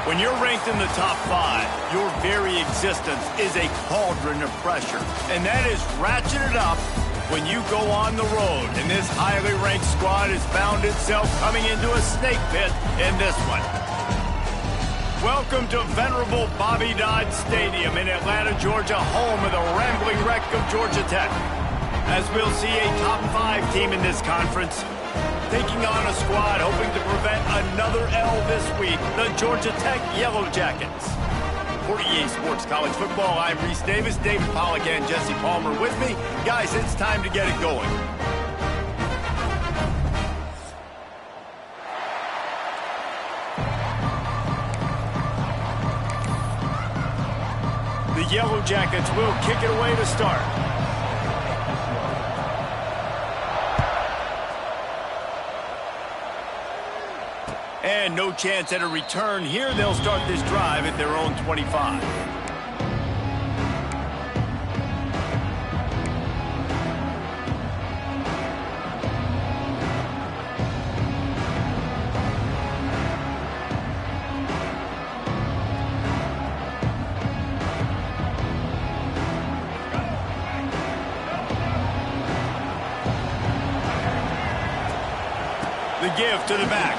When you're ranked in the top 5, your very existence is a cauldron of pressure. And that is ratcheted up when you go on the road. And this highly ranked squad has found itself coming into a snake pit in this one. Welcome to venerable Bobby Dodd Stadium in Atlanta, Georgia, home of the rambling wreck of Georgia Tech. As we'll see a top 5 team in this conference, taking on a squad hoping to prevent another L this week, the Georgia Tech Yellow Jackets. For EA Sports College Football, I'm Reese Davis, David Pollack, and Jesse Palmer with me. Guys, it's time to get it going. The Yellow Jackets will kick it away to start. And no chance at a return here. They'll start this drive at their own 25. The give to the back.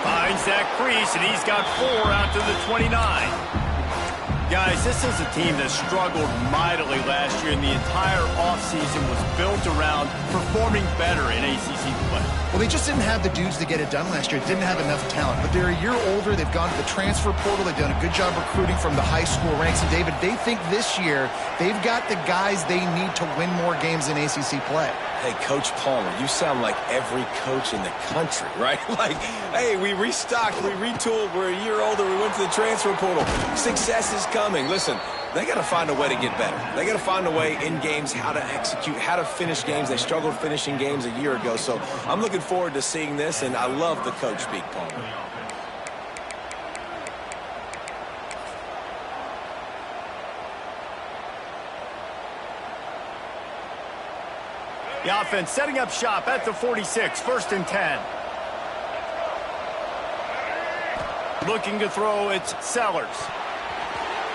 Finds that crease, and he's got 4 out to the 29. Guys, this is a team that struggled mightily last year, and the entire offseason was built around performing better in ACC play. Well, they just didn't have the dudes to get it done last year. Didn't have enough talent. But they're a year older. They've gone to the transfer portal. They've done a good job recruiting from the high school ranks. And, David, they think this year they've got the guys they need to win more games in ACC play. Hey, Coach Palmer, you sound like every coach in the country, right? Like, hey, we restocked, we retooled, we're a year older, we went to the transfer portal. Success is coming. Listen, they got to find a way to get better. They got to find a way in games how to execute, how to finish games. They struggled finishing games a year ago. So I'm looking forward to seeing this, and I love the coach speak, Palmer. The offense setting up shop at the 46, 1st and 10. Looking to throw, it's Sellers.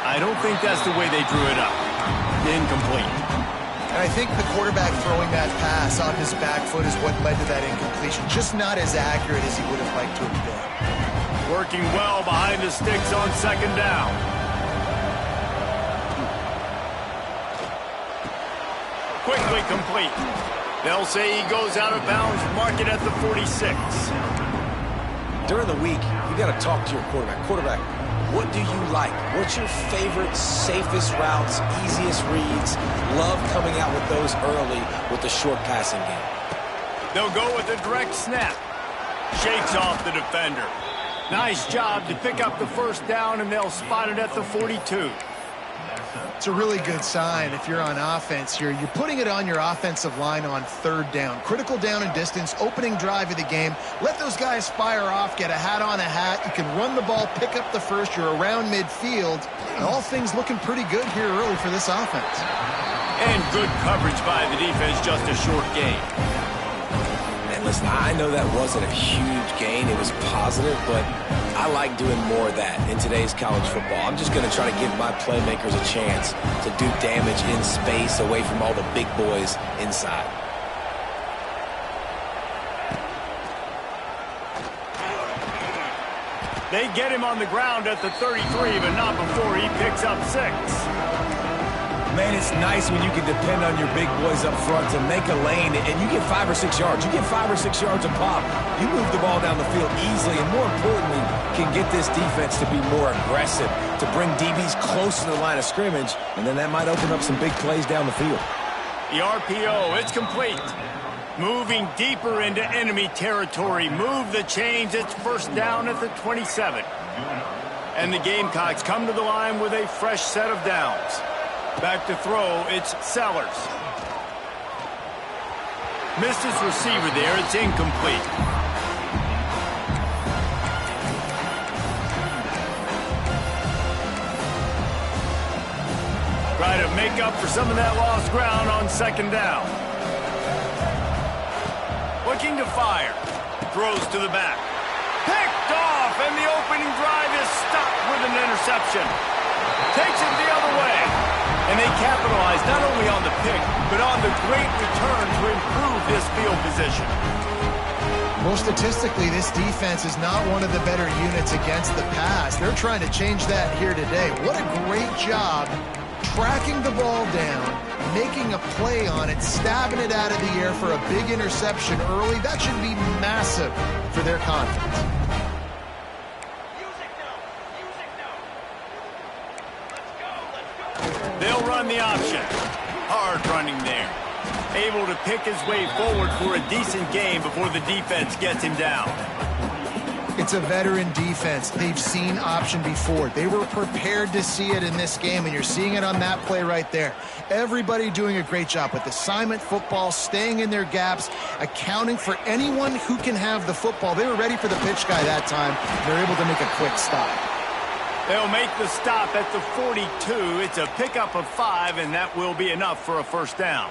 I don't think that's the way they drew it up. Incomplete. And I think the quarterback throwing that pass on his back foot is what led to that incompletion. Just not as accurate as he would have liked to have been. Working well behind the sticks on 2nd down. Quickly complete. They'll say he goes out of bounds, mark it at the 46. During the week, you got to talk to your quarterback. Quarterback, what do you like? What's your favorite, safest routes, easiest reads? Love coming out with those early with the short passing game. They'll go with a direct snap. Shakes off the defender. Nice job to pick up the 1st down, and they'll spot it at the 42. It's a really good sign if you're on offense here. You're putting it on your offensive line on 3rd down. Critical down and distance, opening drive of the game. Let those guys fire off, get a hat on a hat. You can run the ball, pick up the 1st. You're around midfield. And all things looking pretty good here early for this offense. And good coverage by the defense, just a short gain. And listen, I know that wasn't a huge gain. It was positive, but I like doing more of that in today's college football. I'm just going to try to give my playmakers a chance to do damage in space away from all the big boys inside. They get him on the ground at the 33, but not before he picks up 6. Man, it's nice when you can depend on your big boys up front to make a lane, and you get 5 or 6 yards. You get 5 or 6 yards a pop. You move the ball down the field easily, and more importantly, can get this defense to be more aggressive, to bring DBs close to the line of scrimmage, and then that might open up some big plays down the field. The RPO, it's complete. Moving deeper into enemy territory. Move the chains. It's 1st down at the 27. And the Gamecocks come to the line with a fresh set of downs. Back to throw, it's Sellers. Missed his receiver there, it's incomplete. Try to make up for some of that lost ground on 2nd down. Looking to fire. Throws to the back. Picked off and the opening drive is stopped with an interception. Takes it the other way. And they capitalize not only on the pick, but on the great return to improve this field position. Well, statistically, this defense is not one of the better units against the pass. They're trying to change that here today. What a great job tracking the ball down, making a play on it, stabbing it out of the air for a big interception early. That should be massive for their confidence. They'll run the option. Hard running there. Able to pick his way forward for a decent game before the defense gets him down. It's a veteran defense. They've seen option before. They were prepared to see it in this game, and you're seeing it on that play right there. Everybody doing a great job with assignment football, staying in their gaps, accounting for anyone who can have the football. They were ready for the pitch guy that time. They're able to make a quick stop. They'll make the stop at the 42. It's a pickup of 5, and that will be enough for a first down.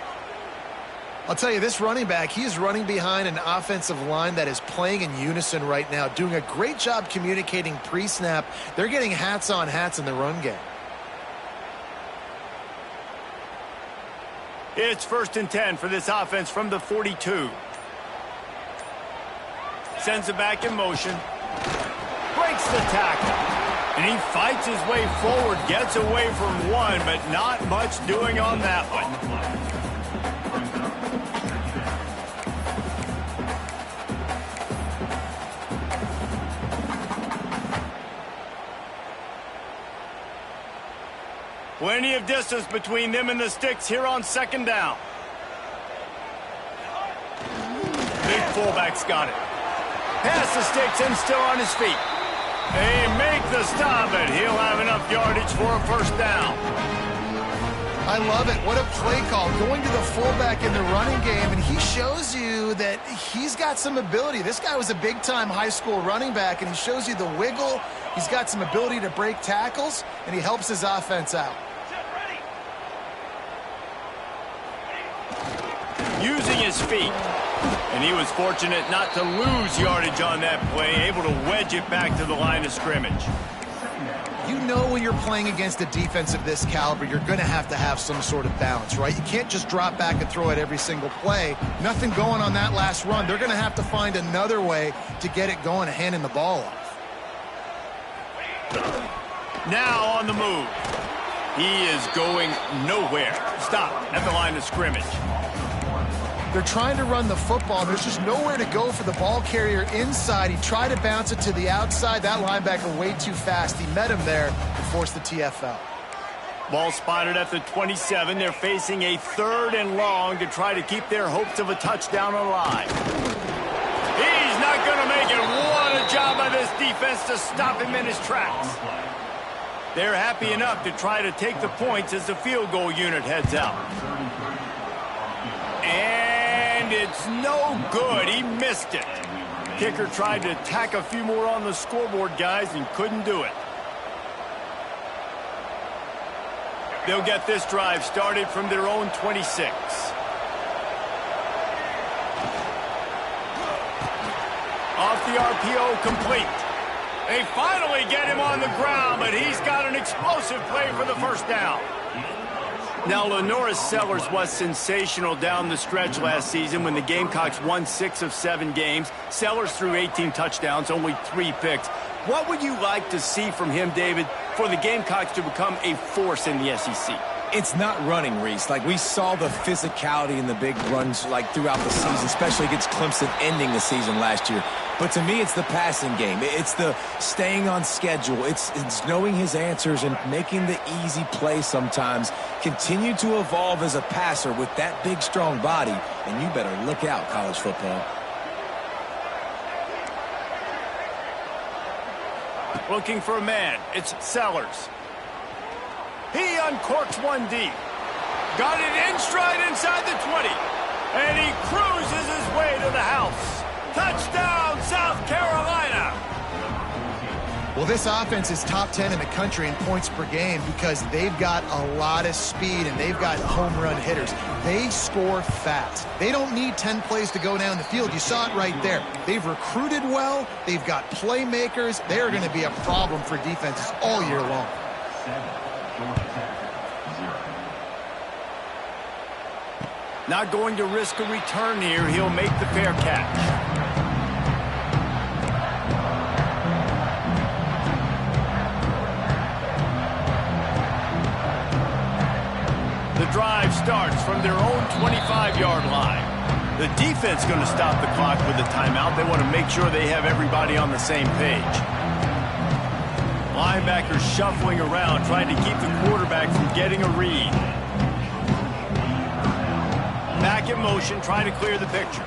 I'll tell you, this running back, he's running behind an offensive line that is playing in unison right now, doing a great job communicating pre-snap. They're getting hats on hats in the run game. It's 1st and 10 for this offense from the 42. Sends it back in motion. Breaks the tackle. And he fights his way forward, gets away from one, but not much doing on that one. Plenty of distance between them and the sticks here on 2nd down. Big fullback's got it. Past the sticks and still on his feet. They make the stop, and he'll have enough yardage for a first down. I love it. What a play call. Going to the fullback in the running game, and he shows you that he's got some ability. This guy was a big-time high school running back, and he shows you the wiggle. He's got some ability to break tackles, and he helps his offense out. Using his feet. And he was fortunate not to lose yardage on that play, able to wedge it back to the line of scrimmage. You know when you're playing against a defense of this caliber, you're going to have some sort of balance, right? You can't just drop back and throw it every single play. Nothing going on that last run. They're going to have to find another way to get it going, handing the ball off. Now on the move. He is going nowhere. Stop at the line of scrimmage. They're trying to run the football, and there's just nowhere to go for the ball carrier inside. He tried to bounce it to the outside. That linebacker way too fast. He met him there and forced the TFL. Ball spotted at the 27. They're facing a 3rd and long to try to keep their hopes of a touchdown alive. He's not going to make it. What a job by this defense to stop him in his tracks. They're happy enough to try to take the points as the field goal unit heads out. And it's no good. He missed it. Kicker tried to tack a few more on the scoreboard, guys, and couldn't do it. They'll get this drive started from their own 26. Off the RPO, complete. They finally get him on the ground, but he's got an explosive play for the first down. Now, Lenoris Sellers was sensational down the stretch last season when the Gamecocks won 6 of 7 games. Sellers threw 18 touchdowns, only 3 picks. What would you like to see from him, David, for the Gamecocks to become a force in the SEC? It's not running, Reese. Like, we saw the physicality in the big runs, like, throughout the season, especially against Clemson ending the season last year. But to me, it's the passing game. It's the staying on schedule. It's knowing his answers and making the easy play sometimes. Continue to evolve as a passer with that big, strong body, and you better look out, college football. Looking for a man. It's Sellers. He uncorks one deep. Got it in stride inside the 20. And he cruises his way to the house. Touchdown, South Carolina. Well, this offense is top 10 in the country in points per game because they've got a lot of speed and they've got home run hitters. They score fast. They don't need 10 plays to go down the field. You saw it right there. They've recruited well. They've got playmakers. They are going to be a problem for defenses all year long. Not going to risk a return here. He'll make the fair catch. The drive starts from their own 25-yard line. The defense going to stop the clock with a timeout. They want to make sure they have everybody on the same page. Linebackers shuffling around, trying to keep the quarterback from getting a read. Back in motion, trying to clear the picture.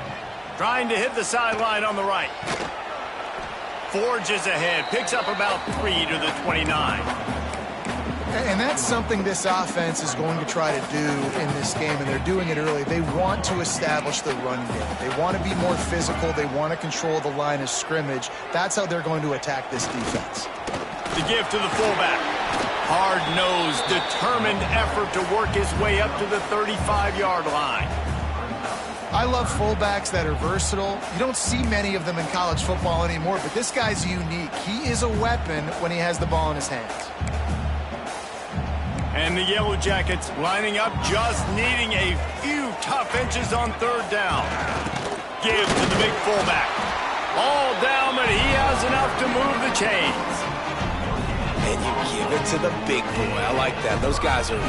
Trying to hit the sideline on the right. Forges ahead, picks up about 3 to the 29. And that's something this offense is going to try to do in this game, and they're doing it early. They want to establish the run game. They want to be more physical. They want to control the line of scrimmage. That's how they're going to attack this defense. The give to the fullback. Hard-nosed, determined effort to work his way up to the 35-yard line. I love fullbacks that are versatile. You don't see many of them in college football anymore, but this guy's unique. He is a weapon when he has the ball in his hands. And the Yellow Jackets lining up, just needing a few tough inches on third down. Give to the big fullback. All down, but he has enough to move the chains. And you give it to the big boy. I like that. Those guys are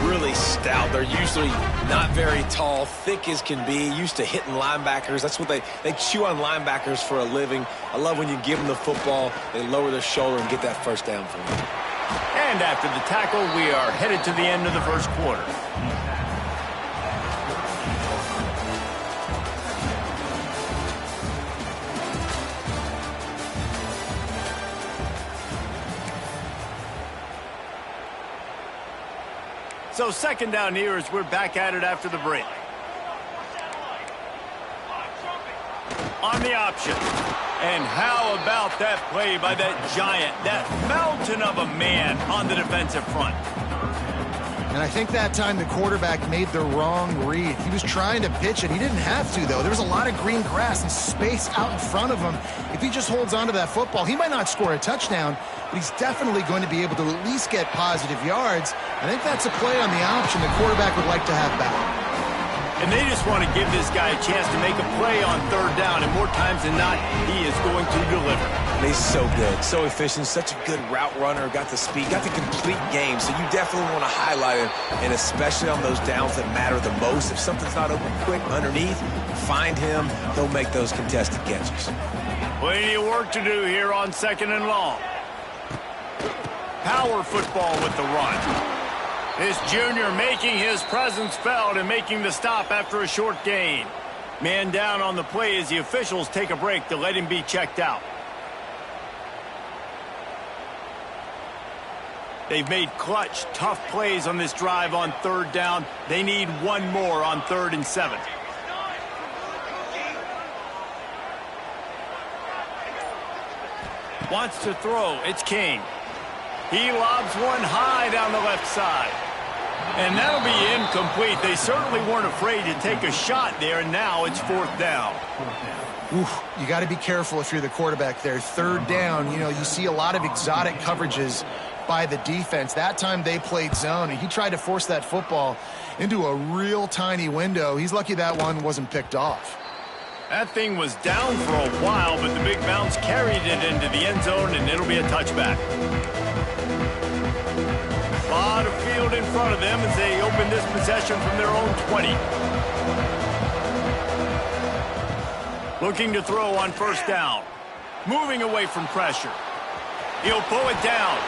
really stout. They're usually not very tall, thick as can be, used to hitting linebackers. That's what they chew on linebackers for a living. I love when you give them the football, they lower their shoulder and get that first down for them. And after the tackle, we are headed to the end of the first quarter. So second down here as we're back at it after the break. On the option. And how about that play by that giant, that mountain of a man on the defensive front? And I think that time the quarterback made the wrong read. He was trying to pitch it. He didn't have to, though. There was a lot of green grass and space out in front of him. If he just holds on to that football, he might not score a touchdown, but he's definitely going to be able to at least get positive yards. I think that's a play on the option the quarterback would like to have back. And they just want to give this guy a chance to make a play on third down, and more times than not, he is going to deliver. And he's so good, so efficient, such a good route runner, got the speed, got the complete game, so you definitely want to highlight him, and especially on those downs that matter the most. If something's not open quick underneath, find him, he'll make those contested catches. Plenty of work to do here on second and long. Power football with the run. This junior making his presence felt and making the stop after a short gain. Man down on the play as the officials take a break to let him be checked out. They've made clutch, tough plays on this drive on third down. They need one more on 3rd and 7. Wants to throw. It's King. He lobs one high down the left side. And that'll be incomplete. They certainly weren't afraid to take a shot there, and now it's 4th down. Oof, you got to be careful if you're the quarterback there. 3rd down, you see a lot of exotic coverages by the defense. That time they played zone, and he tried to force that football into a real tiny window. He's lucky that one wasn't picked off. That thing was down for a while, but the big bounce carried it into the end zone, and it'll be a touchback. A lot of field in front of them as they open this possession from their own 20. Looking to throw on 1st down. Moving away from pressure. He'll pull it down.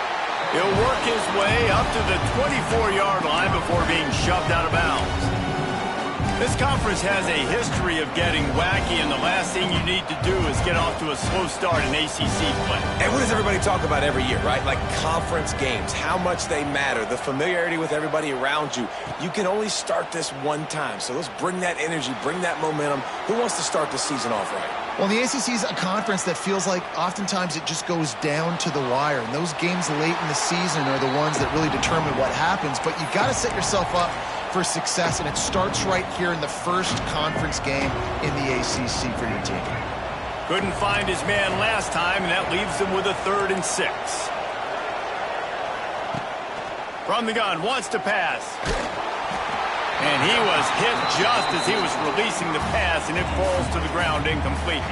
He'll work his way up to the 24-yard line before being shoved out of bounds. This conference has a history of getting wacky, and the last thing you need to do is get off to a slow start in ACC play. And what does everybody talk about every year, right? Like conference games, how much they matter, the familiarity with everybody around you. You can only start this one time, so let's bring that energy, bring that momentum. Who wants to start the season off right? Well, the ACC is a conference that feels like oftentimes it just goes down to the wire. And those games late in the season are the ones that really determine what happens. But you've got to set yourself up for success, and it starts right here in the first conference game in the ACC for your team. Couldn't find his man last time, and that leaves him with a 3rd and 6. From the gun, wants to pass. And he was hit just as he was releasing the pass, and it falls to the ground incomplete.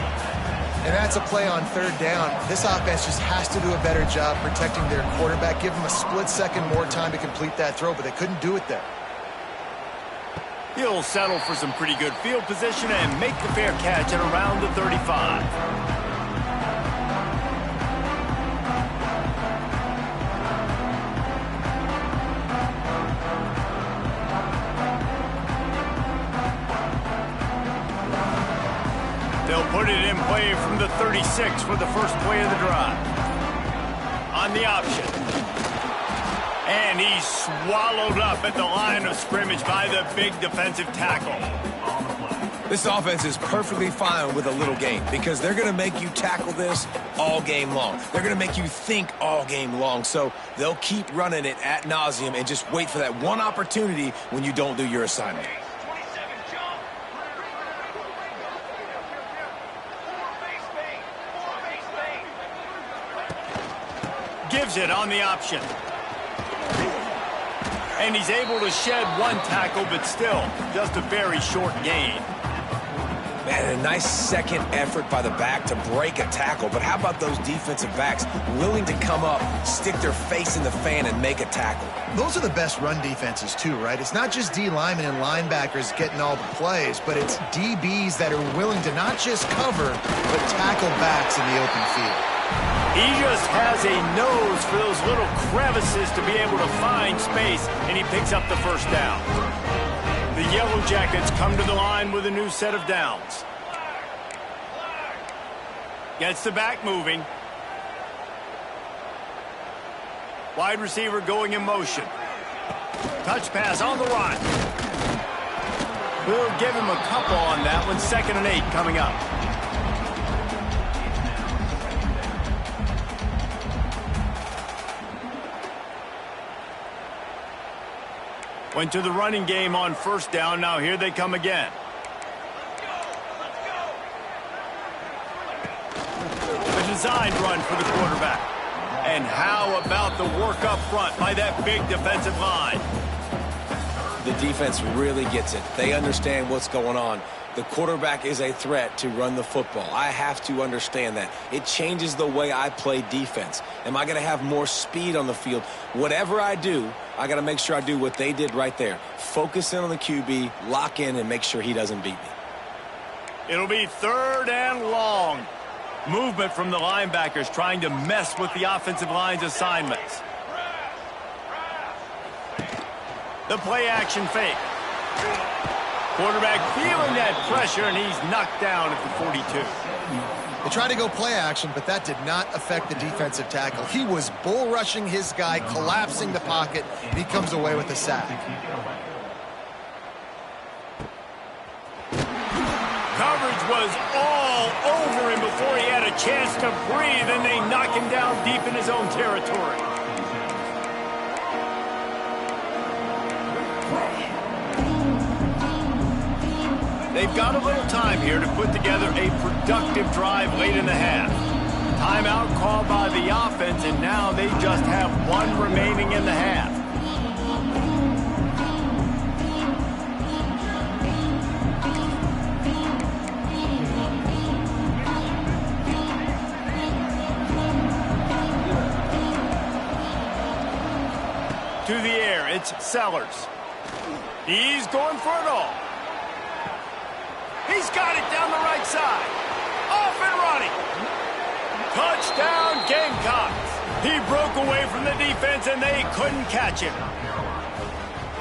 And that's a play on 3rd down. This offense just has to do a better job protecting their quarterback. Give them a split second more time to complete that throw, but they couldn't do it there. He'll settle for some pretty good field position and make the fair catch at around the 35. They'll put it in play from the 36 for the first play of the drive. On the option. And he's swallowed up at the line of scrimmage by the big defensive tackle. This offense is perfectly fine with a little game because they're going to make you tackle this all game long. They're going to make you think all game long. So they'll keep running it ad nauseum and just wait for that one opportunity when you don't do your assignment. Gives it on the option. And he's able to shed one tackle, but still just a very short gain. Man, a nice second effort by the back to break a tackle. But how about those defensive backs willing to come up, stick their face in the fan, and make a tackle? Those are the best run defenses, too, right? It's not just D linemen and linebackers getting all the plays, but it's DBs that are willing to not just cover, but tackle backs in the open field. He just has a nose for those little crevices to be able to find space, and he picks up the first down. The Yellow Jackets come to the line with a new set of downs. Gets the back moving. Wide receiver going in motion. Touch pass on the run. We'll give him a couple on that one. 2nd and 8 coming up. Went to the running game on 1st down. Now here they come again. A designed run for the quarterback. And how about the work up front by that big defensive line? The defense really gets it. They understand what's going on. The quarterback is a threat to run the football. I have to understand that. It changes the way I play defense. Am I going to have more speed on the field? Whatever I do, I got to make sure I do what they did right there. Focus in on the QB, lock in, and make sure he doesn't beat me. It'll be 3rd and long. Movement from the linebackers trying to mess with the offensive line's assignments. The play action fake. Quarterback feeling that pressure, and he's knocked down at the 42. They tried to go play action, but that did not affect the defensive tackle. He was bull rushing his guy, collapsing the pocket, and he comes away with a sack. Coverage was all over him before he had a chance to breathe, and they knock him down deep in his own territory. They've got a little time here to put together a productive drive late in the half. Timeout called by the offense, and now they just have one remaining in the half. To the air, it's Sellers. He's going for it all. He's got it down the right side. Off and running. Touchdown, Gamecocks. He broke away from the defense, and they couldn't catch him.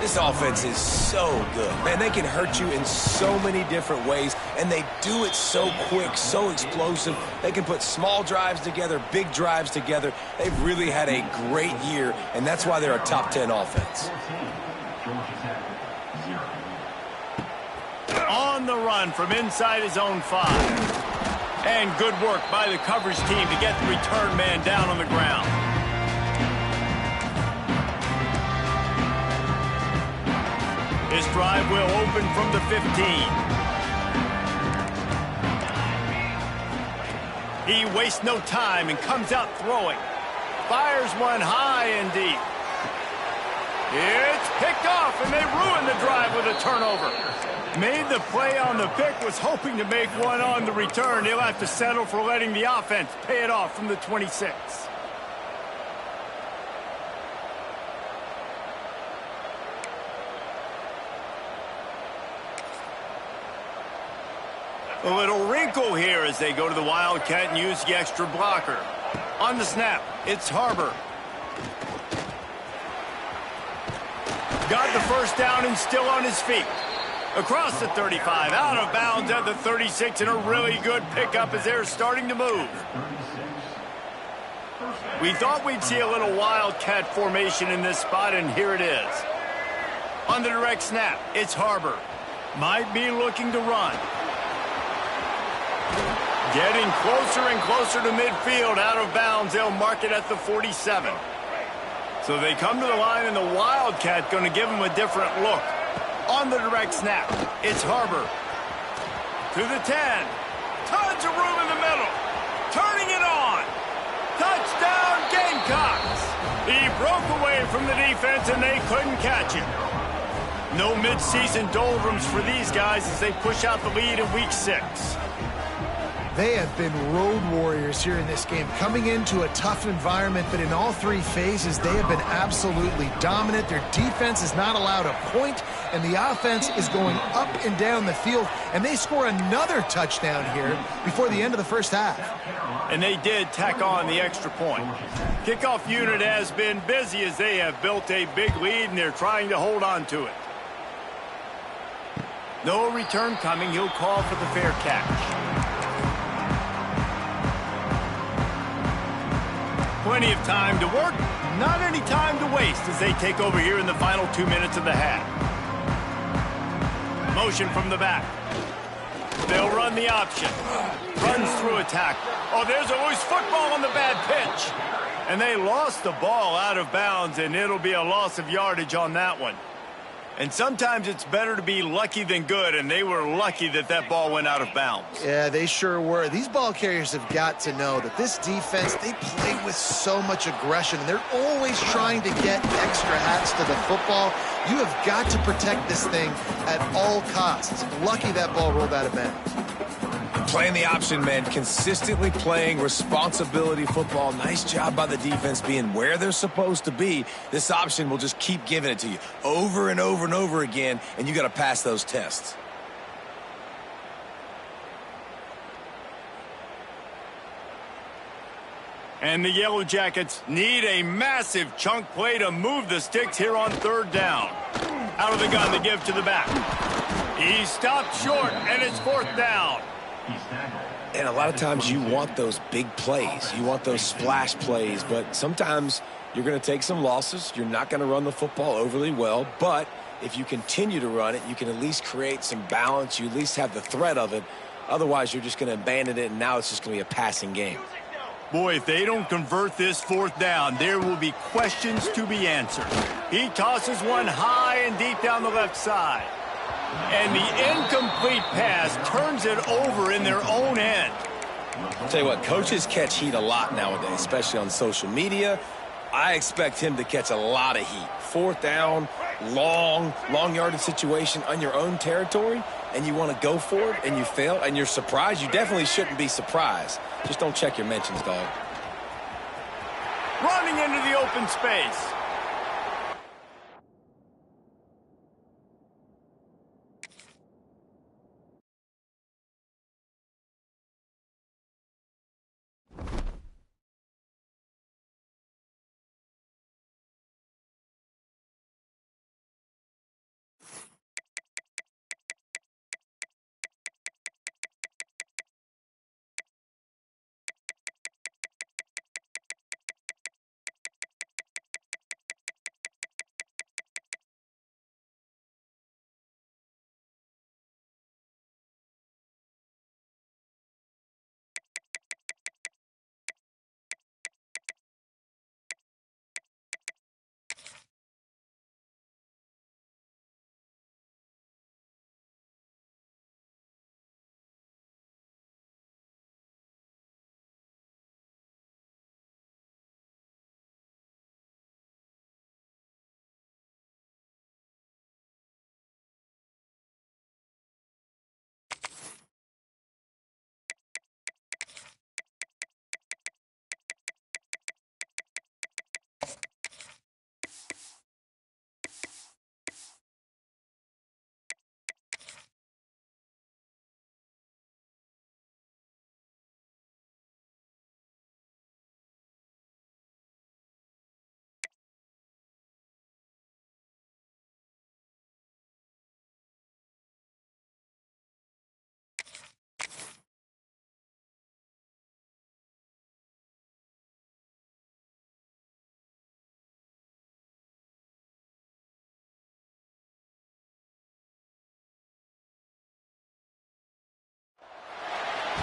This offense is so good. Man, they can hurt you in so many different ways, and they do it so quick, so explosive. They can put small drives together, big drives together. They've really had a great year, and that's why they're a top 10 offense. On the run from inside his own 5. And good work by the coverage team to get the return man down on the ground. His drive will open from the 15. He wastes no time and comes out throwing. Fires one high and deep. It's picked off, and they ruin the drive with a turnover. Made the play on the pick, was hoping to make one on the return. He'll have to settle for letting the offense pay it off from the 26. A little wrinkle here as they go to the Wildcat and use the extra blocker. On the snap, it's Harbor. Got the first down and still on his feet. Across the 35, out of bounds at the 36, and a really good pickup as they're starting to move. We thought we'd see a little Wildcat formation in this spot, and here it is. On the direct snap, it's Harbor. Might be looking to run. Getting closer and closer to midfield, out of bounds. They'll mark it at the 47. So they come to the line, and the Wildcat going to give them a different look. On the direct snap, it's Harbor. To the 10. Tons of room in the middle. Turning it on. Touchdown, Gamecocks. He broke away from the defense, and they couldn't catch him. No midseason doldrums for these guys as they push out the lead in Week 6. They have been road warriors here in this game, coming into a tough environment, but in all three phases, they have been absolutely dominant. Their defense is not allowed a point, and the offense is going up and down the field, and they score another touchdown here before the end of the first half. And they did tack on the extra point. Kickoff unit has been busy as they have built a big lead, and they're trying to hold on to it. No return coming. He'll call for the fair catch. Plenty of time to work, not any time to waste as they take over here in the final 2 minutes of the half. Motion from the back. They'll run the option. Runs through a tackle. Oh, there's a loose football on the bad pitch. And they lost the ball out of bounds, and it'll be a loss of yardage on that one. And sometimes it's better to be lucky than good, and they were lucky that that ball went out of bounds. Yeah, they sure were. These ball carriers have got to know that this defense, they play with so much aggression, and they're always trying to get extra hats to the football. You have got to protect this thing at all costs. Lucky that ball rolled out of bounds. Playing the option, man, consistently playing responsibility football. Nice job by the defense being where they're supposed to be. This option will just keep giving it to you over and over and over again, and you got to pass those tests. And the Yellow Jackets need a massive chunk play to move the sticks here on third down. Out of the gun, they give to the back. He stopped short, and it's fourth down. And a lot of times you want those big plays. You want those splash plays, but sometimes you're going to take some losses. You're not going to run the football overly well, but if you continue to run it, you can at least create some balance. You at least have the threat of it. Otherwise, you're just going to abandon it, and now it's just going to be a passing game. Boy, if they don't convert this fourth down, there will be questions to be answered. He tosses one high and deep down the left side. And the incomplete pass turns it over in their own end. I'll tell you what, coaches catch heat a lot nowadays, especially on social media. I expect him to catch a lot of heat. Fourth down, long yardage situation on your own territory, and you want to go for it, and you fail, and you're surprised. You definitely shouldn't be surprised. Just don't check your mentions, dog. Running into the open space.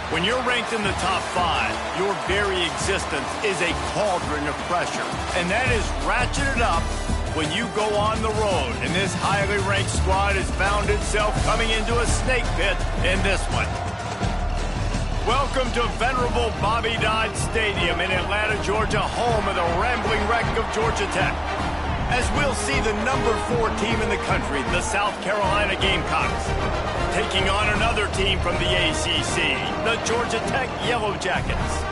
When you're ranked in the top 5, your very existence is a cauldron of pressure. And that is ratcheted up when you go on the road. And this highly ranked squad has found itself coming into a snake pit in this one. Welcome to venerable Bobby Dodd Stadium in Atlanta, Georgia, home of the rambling wreck of Georgia Tech. As we'll see the number 4 team in the country, the South Carolina Gamecocks, taking on another team from the ACC, the Georgia Tech Yellow Jackets.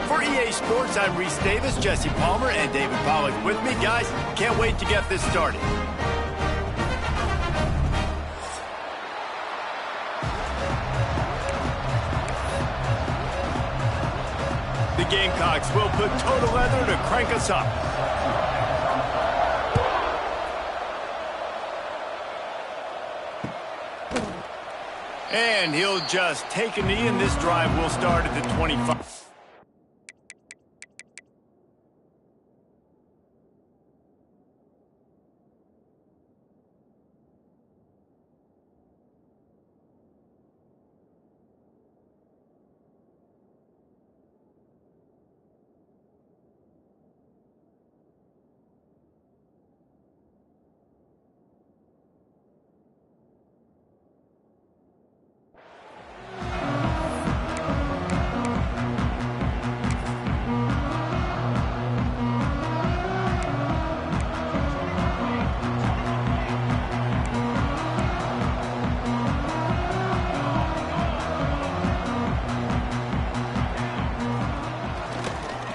For EA Sports, I'm Reese Davis, Jesse Palmer, and David Pollack with me. Guys, can't wait to get this started. The Gamecocks will put total leather to crank us up. And he'll just take a knee, and this drive will start at the 25.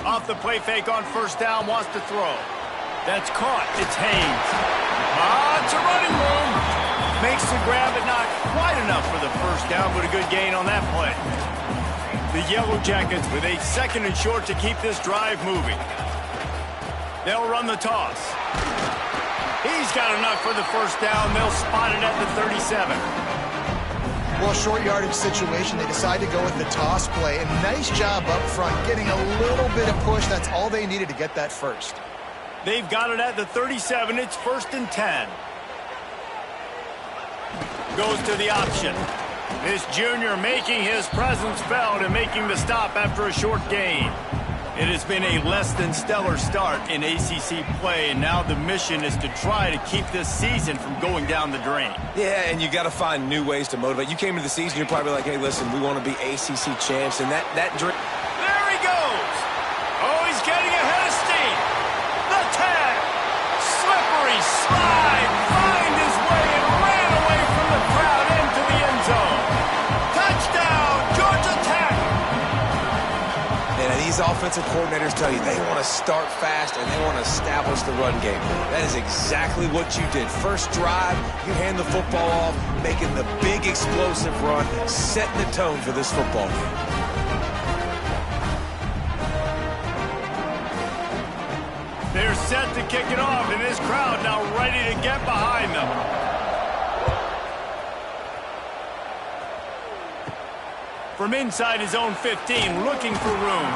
Off the play fake on first down, wants to throw. That's caught. It's Haynes. It's a running room. Makes the grab, but not quite enough for the first down, but a good gain on that play. The Yellow Jackets with a 2nd and short to keep this drive moving. They'll run the toss. He's got enough for the first down. They'll spot it at the 37. Well, short yardage situation, they decide to go with the toss play, and nice job up front, getting a little bit of push. That's all they needed to get that first. They've got it at the 37. It's 1st and 10. Goes to the option. This junior making his presence felt and making the stop after a short gain. It has been a less than stellar start in ACC play, and now the mission is to try to keep this season from going down the drain. Yeah, and you got to find new ways to motivate. You came into the season, you're probably like, hey, listen, we want to be ACC champs, and that dream. There he goes. Oh, he's getting ahead of steam. The 10. Slippery slide. Find his way and ran away from the crowd into the end zone. Touchdown, Georgia Tech. And these offensive coordinators tell you they want to start fast and they want to establish the run game. That is exactly what you did. First drive, you hand the football off, making the big explosive run, setting the tone for this football game. They're set to kick it off, and this crowd now ready to get behind them. From inside his own 15, looking for room.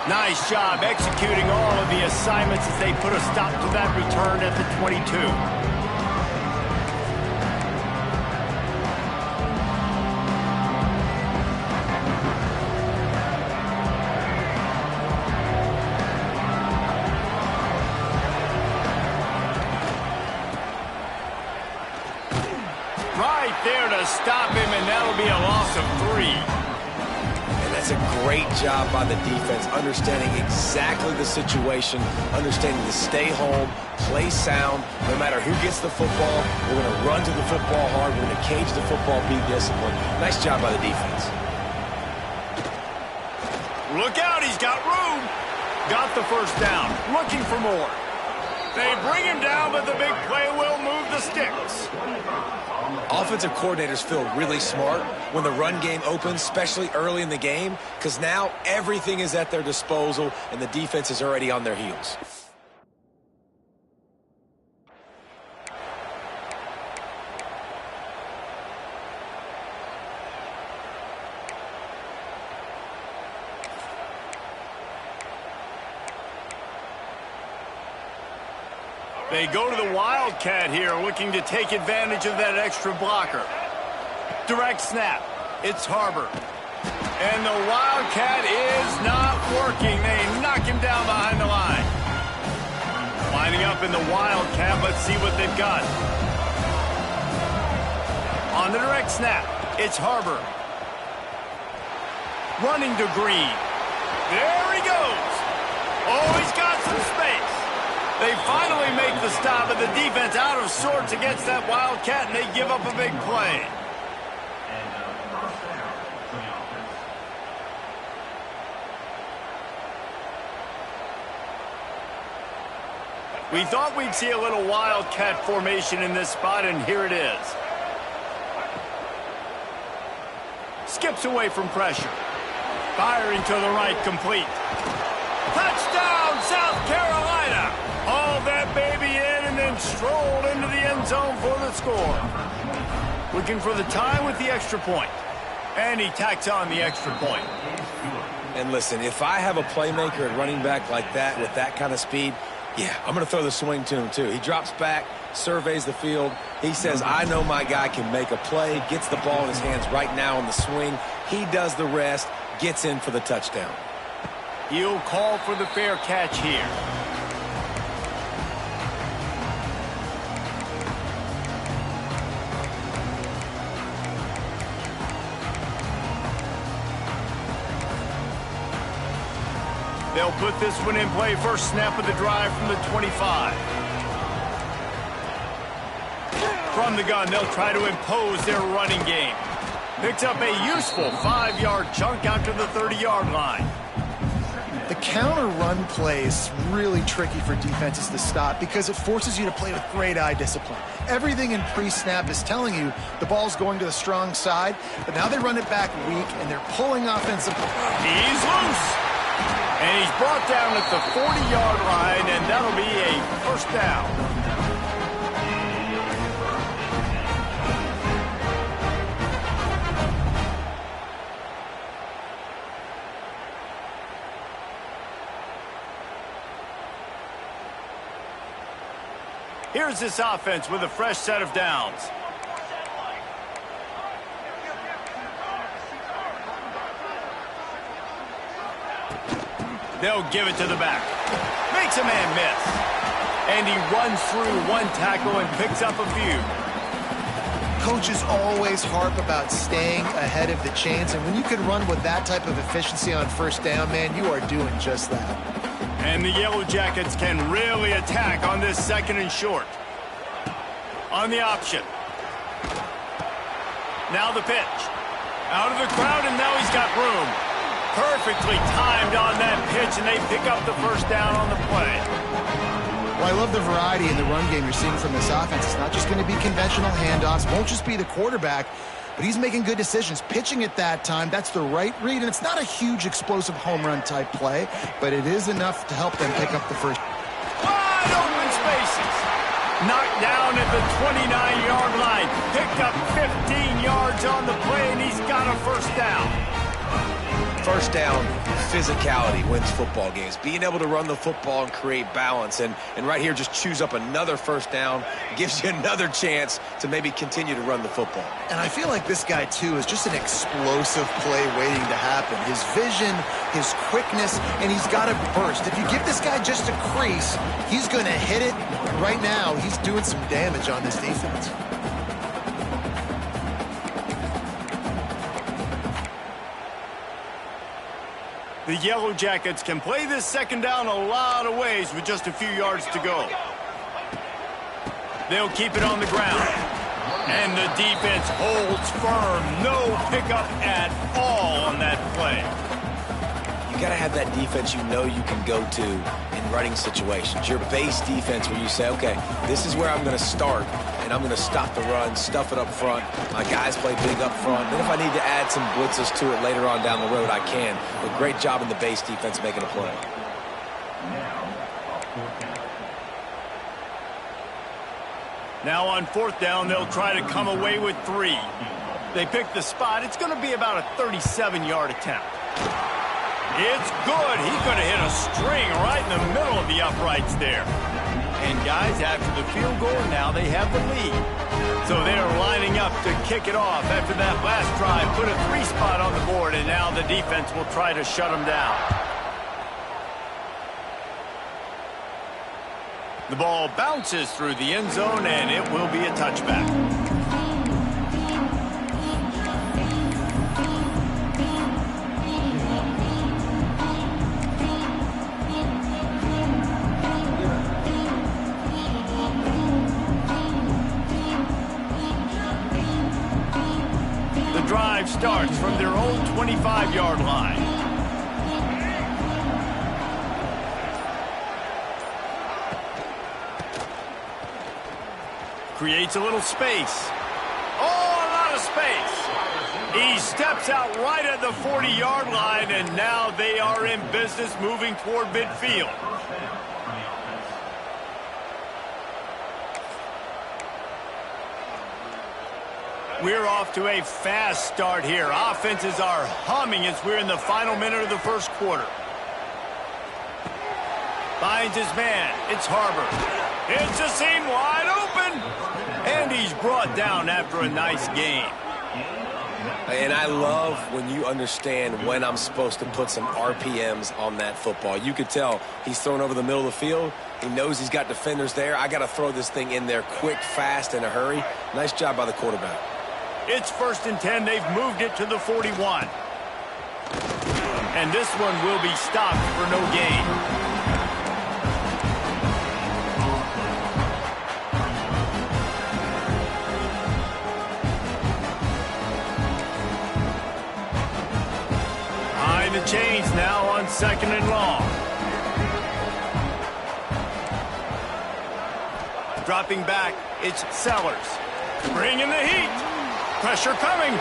Nice job executing all of the assignments as they put a stop to that return at the 22. Right there to stop him, and that'll be a loss of 3. That's a great job by the defense, understanding exactly the situation, understanding to stay home, play sound. No matter who gets the football, we're going to run to the football hard. We're going to cage the football, be disciplined. Nice job by the defense. Look out, he's got room. Got the first down, looking for more. They bring him down, but the big play will move the sticks. Offensive coordinators feel really smart when the run game opens, especially early in the game, because now everything is at their disposal and the defense is already on their heels. They go to the Wildcat here, looking to take advantage of that extra blocker. Direct snap. It's Harbor. And the Wildcat is not working. They knock him down behind the line. Lining up in the Wildcat. Let's see what they've got. On the direct snap, it's Harbor. Running to Green. There he goes. Oh, he's got some space. They finally make the stop, but the defense out of sorts against that Wildcat, and they give up a big play. We thought we'd see a little Wildcat formation in this spot, and here it is. Skips away from pressure. Firing to the right, complete. Touchdown, South Carolina! Hauled that baby in and then strolled into the end zone for the score. Looking for the tie with the extra point. And he tacks on the extra point. And listen, if I have a playmaker at running back like that with that kind of speed, yeah, I'm going to throw the swing to him, too. He drops back, surveys the field. He says, I know my guy can make a play, gets the ball in his hands right now on the swing. He does the rest, gets in for the touchdown. He'll call for the fair catch here. They'll put this one in play. First snap of the drive from the 25. From the gun, they'll try to impose their running game. Picks up a useful 5-yard chunk out to the 30-yard line. The counter run play is really tricky for defenses to stop because it forces you to play with great eye discipline. Everything in pre-snap is telling you the ball's going to the strong side, but now they run it back weak, and they're pulling offensive. He's loose. And he's brought down at the 40-yard line, and that'll be a first down. Here's this offense with a fresh set of downs. They'll give it to the back. Makes a man miss. And he runs through one tackle and picks up a few. Coaches always harp about staying ahead of the chains, and when you can run with that type of efficiency on first down, man, you are doing just that. And the Yellow Jackets can really attack on this second and short. On the option. Now the pitch. Out of the crowd, and now he's got room. Perfectly timed on that pitch, and they pick up the first down on the play. Well, I love the variety in the run game you're seeing from this offense. It's not just going to be conventional handoffs. Won't just be the quarterback, but he's making good decisions. Pitching at that time, that's the right read, and it's not a huge explosive home run type play, but it is enough to help them pick up the first. Wide open spaces. Knocked down at the 29-yard line. Picked up 15 yards on the play, and he's got a first down. First down, physicality wins football games. Being able to run the football and create balance. And right here, just choose up another first down. Gives you another chance to maybe continue to run the football. And I feel like this guy, too, is just an explosive play waiting to happen. His vision, his quickness, and he's got a burst. If you give this guy just a crease, he's going to hit it. Right now, he's doing some damage on this defense. The Yellow Jackets can play this second down a lot of ways with just a few yards to go. They'll keep it on the ground. And the defense holds firm. No pickup at all on that play. You got to have that defense you know you can go to in running situations. Your base defense where you say, okay, this is where I'm going to start, and I'm going to stop the run, stuff it up front. My guys play big up front. Then if I need to add some blitzes to it later on down the road, I can. But great job in the base defense making a play. Now on fourth down, they'll try to come away with 3. They pick the spot. It's going to be about a 37-yard attempt. It's good. He could have hit a string right in the middle of the uprights there. And guys. After the field goal, now they have the lead. So they are lining up to kick it off after that last drive. Put a 3 spot on the board, and now the defense will try to shut them down. The ball bounces through the end zone, and it will be a touchback. The drive starts from their own 25-yard line. Creates a little space. Oh, a lot of space. He steps out right at the 40-yard line, and now they are in business moving toward midfield. We're off to a fast start here. Offenses are humming as we're in the final minute of the first quarter. Finds his man. It's Harbor. It's a seam wide open. And he's brought down after a nice game. And I love when you understand when I'm supposed to put some RPMs on that football. You could tell he's thrown over the middle of the field. He knows he's got defenders there. I got to throw this thing in there quick, fast, in a hurry. Nice job by the quarterback. It's 1st and 10. They've moved it to the 41. And this one will be stopped for no gain. Behind the chains now on 2nd and long. Dropping back, it's Sellers. Bringing the heat. Pressure coming.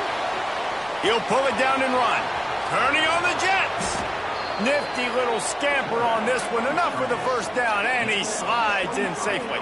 He'll pull it down and run. Turning on the Jets. Nifty little scamper on this one. Enough for the first down, and he slides in safely.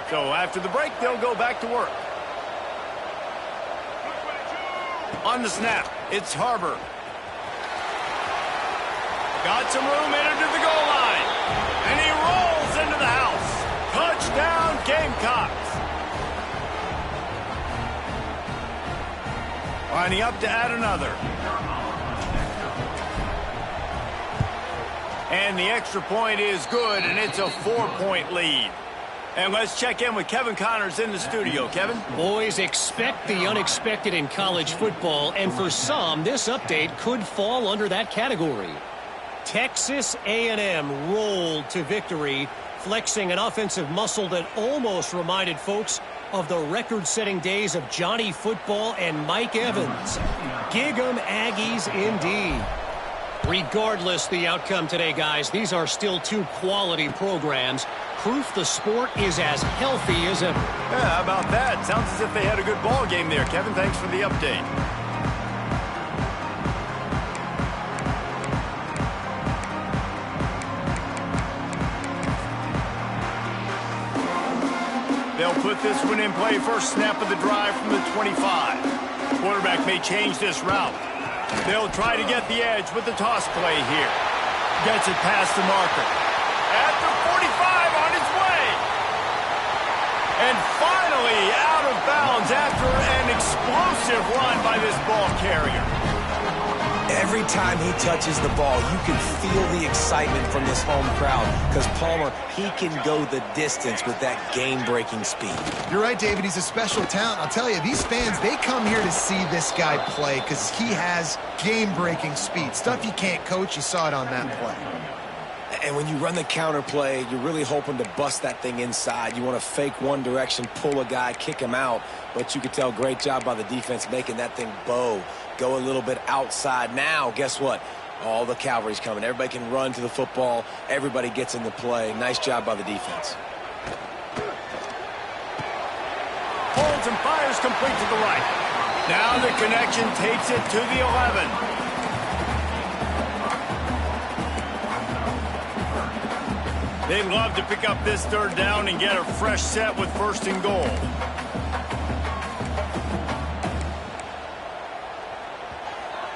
So after the break, they'll go back to work. On the snap, it's Harbor. Got some room, entered to the goal line. And he rolls into the house. Touchdown, Gamecocks. Lining up to add another. And the extra point is good, and it's a 4-point lead. And let's check in with Kevin Connors in the studio. Kevin? Boys, expect the unexpected in college football, and for some, this update could fall under that category. Texas A&M rolled to victory, flexing an offensive muscle that almost reminded folks of the record-setting days of Johnny Football and Mike Evans. Gig 'em Aggies indeed. Regardless the outcome today, guys, these are still two quality programs. Proof the sport is as healthy as ever. Yeah, how about that? Sounds as if they had a good ball game there, Kevin. Thanks for the update. They'll put this one in play. First snap of the drive from the 25. Quarterback may change this route. They'll try to get the edge with the toss play here. Gets it past the marker. At the 45 on its way. And finally out of bounds after an explosive run by this ball carrier. Every time he touches the ball, you can feel the excitement from this home crowd because Palmer, he can go the distance with that game-breaking speed. You're right, David. He's a special talent. I'll tell you, these fans, they come here to see this guy play because he has game-breaking speed. Stuff you can't coach. You saw it on that play. And when you run the counter play, you're really hoping to bust that thing inside. You want to fake one direction, pull a guy, kick him out. But you could tell, great job by the defense making that thing bow. Go a little bit outside. Now, guess what? All the cavalry's coming. Everybody can run to the football. Everybody gets in the play. Nice job by the defense. Holds and fires complete to the right. Now the connection takes it to the 11. They'd love to pick up this third down and get a fresh set with 1st and goal.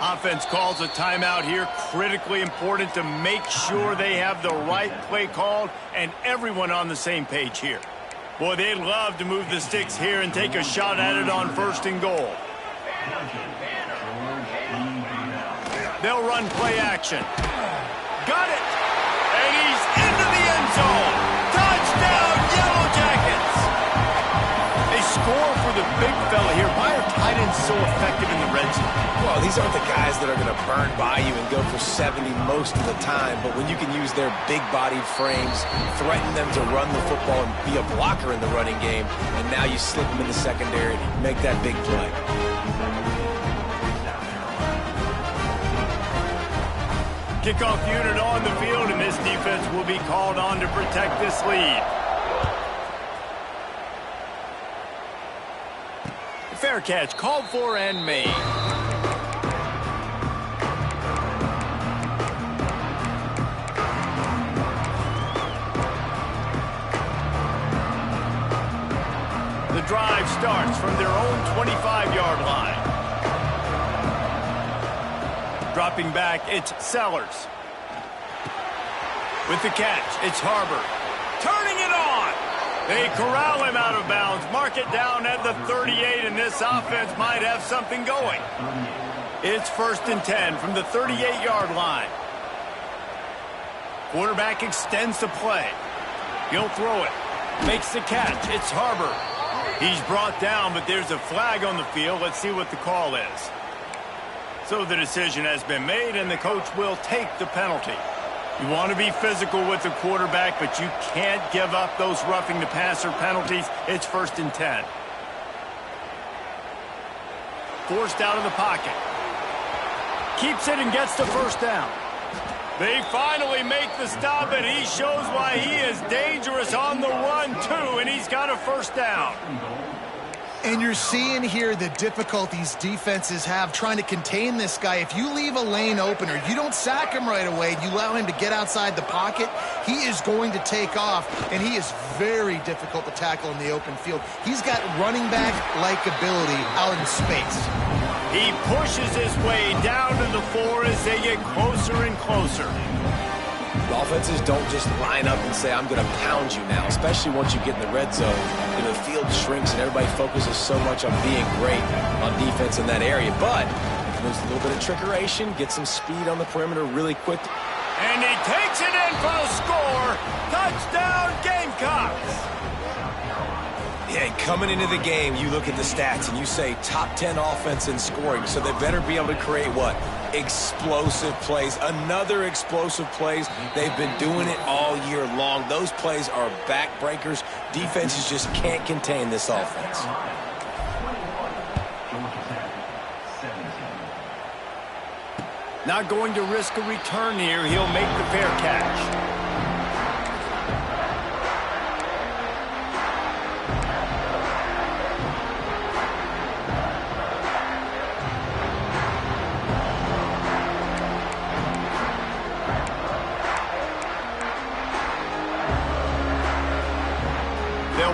Offense calls a timeout here. Critically important to make sure they have the right play called and everyone on the same page here. Boy, they'd love to move the sticks here and take a shot at it on 1st and goal. They'll run play action. Got it! And he's into the end zone. Touchdown, Yellow Jackets! They score for the big fella here. Why are tight ends so effective in the red zone? Well, these aren't the guys that are going to burn by you and go for 70 most of the time, but when you can use their big-bodied frames, threaten them to run the football and be a blocker in the running game, and now you slip them in the secondary, make that big play. Kickoff unit on the field, and this defense will be called on to protect this lead. Fair catch, called for and made. The drive starts from their own 25-yard line. Dropping back, it's Sellers. With the catch, it's Harbor. Turning it on! They corral him out of bounds, mark it down at the 38, and this offense might have something going. It's 1st and 10 from the 38-yard line. Quarterback extends the play. He'll throw it. Makes the catch. It's Harbor. He's brought down, but there's a flag on the field. Let's see what the call is. So the decision has been made, and the coach will take the penalty. You want to be physical with the quarterback, but you can't give up those roughing the passer penalties. It's 1st and 10. Forced out of the pocket. Keeps it and gets the 1st down. They finally make the stop, and he shows why he is dangerous on the run, too, and he's got a 1st down. And you're seeing here the difficulties defenses have trying to contain this guy. If you leave a lane open or you don't sack him right away, you allow him to get outside the pocket, he is going to take off, and he is very difficult to tackle in the open field. He's got running back-like ability out in space. He pushes his way down to the 4 as they get closer and closer. Offenses don't just line up and say, I'm going to pound you now, especially once you get in the red zone. You know, the field shrinks and everybody focuses so much on being great on defense in that area. But there's a little bit of trickeration, get some speed on the perimeter really quick. And he takes it in for the score. Touchdown, Gamecocks. Yeah, coming into the game, you look at the stats and you say top 10 offense in scoring, so they better be able to create what? Explosive plays. Another explosive plays. They've been doing it all year long. Those plays are backbreakers. Defenses just can't contain this offense. Not going to risk a return here. He'll make the fair catch.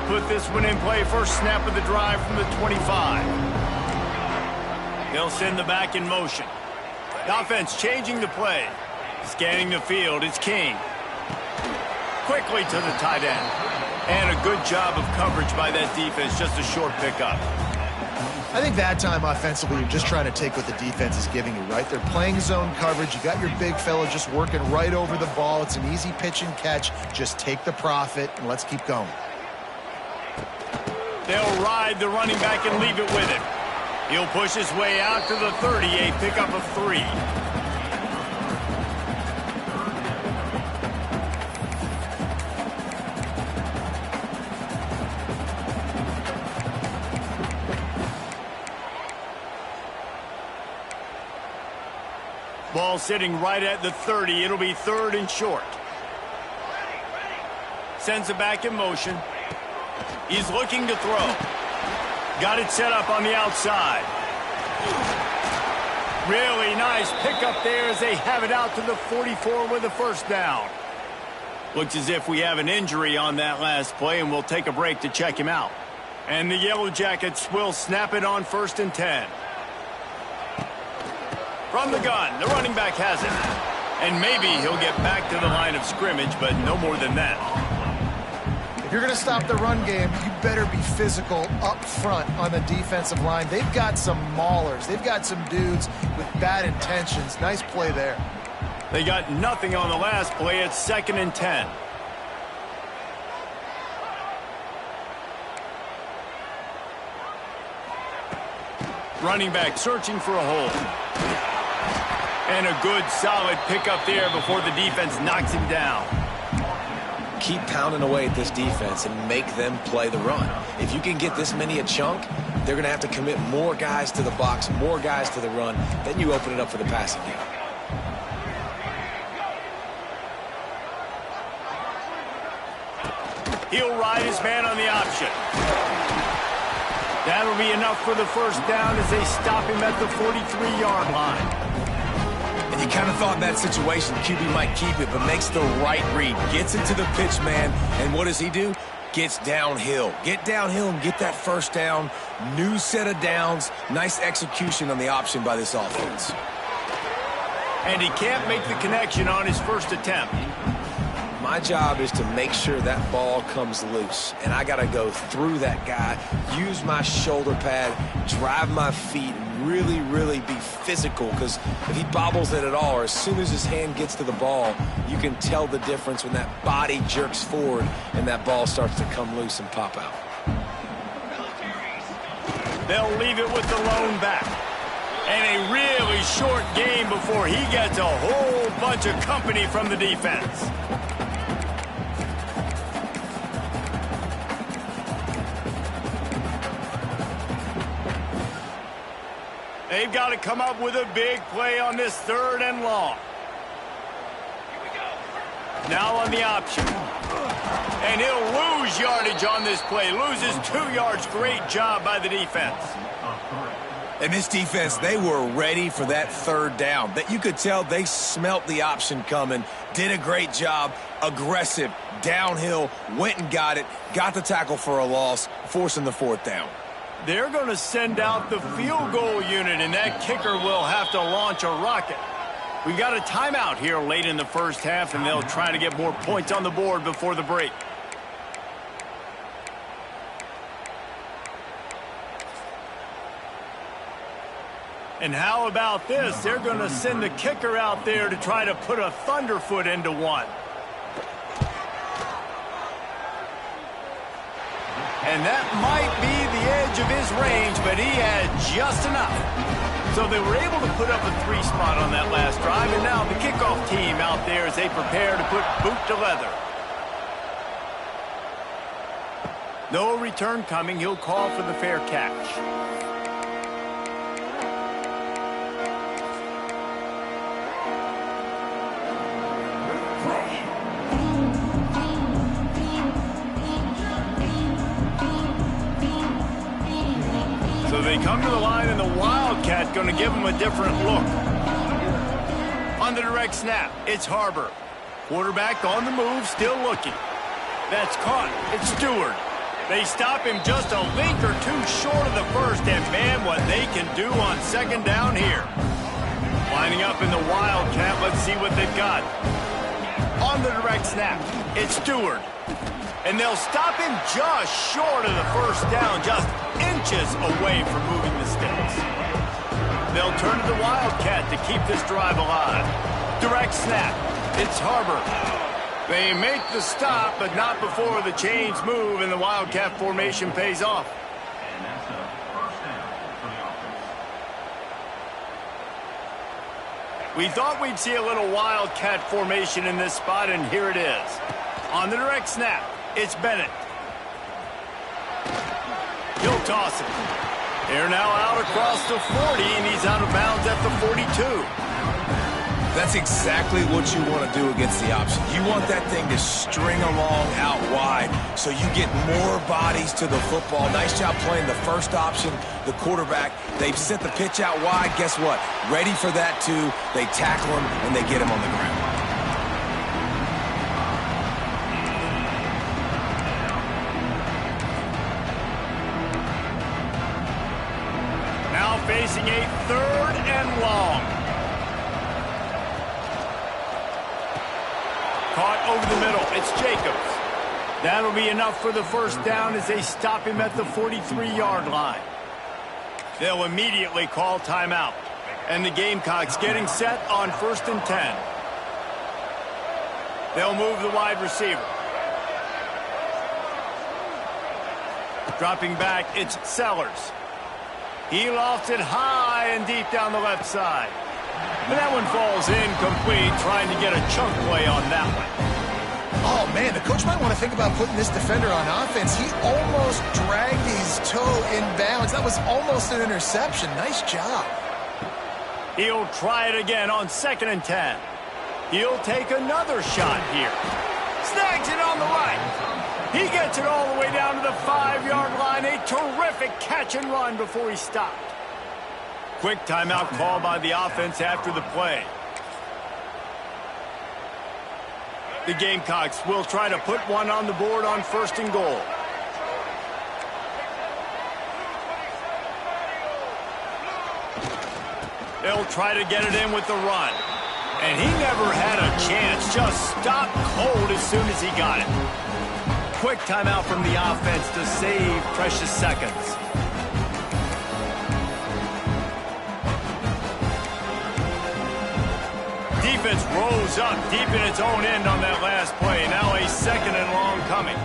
Put this one in play. First snap of the drive from the 25. They'll send the back in motion. The offense changing the play. Scanning the field, it's King. Quickly to the tight end. And a good job of coverage by that defense. Just a short pickup. I think that time offensively, you're just trying to take what the defense is giving you, right? They're playing zone coverage. You got your big fella just working right over the ball. It's an easy pitch and catch. Just take the profit and let's keep going. They'll ride the running back and leave it with him. He'll push his way out to the 30, a pickup of 3. Ball sitting right at the 30. It'll be 3rd and short. Sends it back in motion. He's looking to throw. Got it set up on the outside. Really nice pickup there as they have it out to the 44 with the 1st down. Looks as if we have an injury on that last play, and we'll take a break to check him out. And the Yellow Jackets will snap it on 1st and 10. From the gun, the running back has it. And maybe he'll get back to the line of scrimmage, but no more than that. If you're going to stop the run game, you better be physical up front on the defensive line. They've got some maulers. They've got some dudes with bad intentions. Nice play there. They got nothing on the last play. It's 2nd and 10. Running back searching for a hole. And a good, solid pickup there before the defense knocks him down. Keep pounding away at this defense and make them play the run. If you can get this many a chunk, they're going to have to commit more guys to the box, more guys to the run. Then you open it up for the passing game. He'll ride his man on the option. That'll be enough for the 1st down as they stop him at the 43-yard line. And you kind of thought in that situation QB might keep it, but makes the right read. Gets into the pitch man, and what does he do? Gets downhill. Get downhill and get that 1st down. New set of downs. Nice execution on the option by this offense. And he can't make the connection on his 1st attempt. My job is to make sure that ball comes loose, and I got to go through that guy, use my shoulder pad, drive my feet, really, really be physical, because if he bobbles it at all, or as soon as his hand gets to the ball, you can tell the difference when that body jerks forward and that ball starts to come loose and pop out. They'll leave it with the lone back. And a really short game before he gets a whole bunch of company from the defense. They've got to come up with a big play on this 3rd and long. Now on the option. And he'll lose yardage on this play. Loses 2 yards. Great job by the defense. And this defense, they were ready for that 3rd down. That you could tell they smelt the option coming. Did a great job. Aggressive. Downhill. Went and got it. Got the tackle for a loss. Forcing the 4th down. They're going to send out the field goal unit, and that kicker will have to launch a rocket. We got a timeout here late in the 1st half, and they'll try to get more points on the board before the break. And how about this? They're going to send the kicker out there to try to put a thunderfoot into one. And that might be the edge of his range, but he had just enough. So they were able to put up a 3 spot on that last drive, and now the kickoff team out there as they prepare to put boot to leather. No return coming. He'll call for the fair catch. So they come to the line, and the Wildcat going to give them a different look. On the direct snap, it's Harbor. Quarterback on the move, still looking. That's caught. It's Stewart. They stop him just a link or 2 short of the 1st, and man, what they can do on 2nd down here. Lining up in the Wildcat, let's see what they've got. On the direct snap, it's Stewart. And they'll stop him just short of the 1st down, just inches away from moving the sticks. They'll turn to the Wildcat to keep this drive alive. Direct snap. It's Harbor. They make the stop, but not before the chains move and the Wildcat formation pays off. We thought we'd see a little Wildcat formation in this spot, and here it is. On the direct snap, it's Bennett. He'll toss it. They're now out across the 40, and he's out of bounds at the 42. That's exactly what you want to do against the option. You want that thing to string along out wide so you get more bodies to the football. Nice job playing the 1st option, the quarterback. They've sent the pitch out wide. Guess what? Ready for that, too. They tackle him, and they get him on the ground. Caught over the middle. It's Jacobs. That'll be enough for the first down as they stop him at the 43-yard line. They'll immediately call timeout. And the Gamecocks getting set on 1st and 10. They'll move the wide receiver. Dropping back, it's Sellers. He lofts it high and deep down the left side. And that one falls incomplete, trying to get a chunk play on that one. Oh, man, the coach might want to think about putting this defender on offense. He almost dragged his toe in bounds. That was almost an interception. Nice job. He'll try it again on 2nd and 10. He'll take another shot here. Snags it on the right. He gets it all the way down to the 5-yard line. A terrific catch and run before he stopped. Quick timeout call by the offense after the play. The Gamecocks will try to put one on the board on 1st and goal. They'll try to get it in with the run. And he never had a chance. Just stopped cold as soon as he got it. Quick timeout from the offense to save precious seconds. Defense rose up deep in its own end on that last play. Now a 2nd and long coming.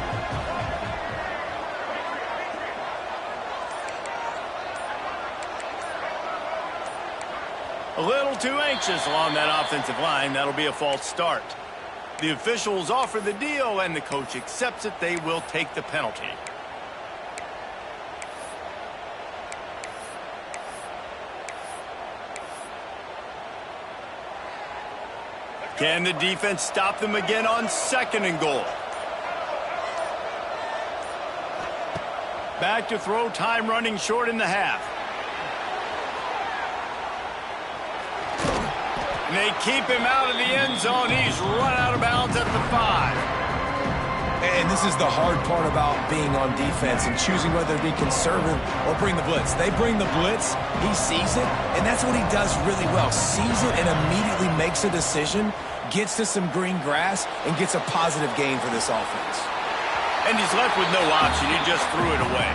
A little too anxious along that offensive line. That'll be a false start. The officials offer the deal, and the coach accepts it. They will take the penalty. Can the defense stop them again on 2nd and goal? Back to throw, time running short in the half. And they keep him out of the end zone. He's run out of bounds at the 5. And this is the hard part about being on defense and choosing whether to be conservative or bring the blitz. They bring the blitz, he sees it, and that's what he does really well. Sees it and immediately makes a decision, gets to some green grass, and gets a positive gain for this offense. And he's left with no option. He just threw it away.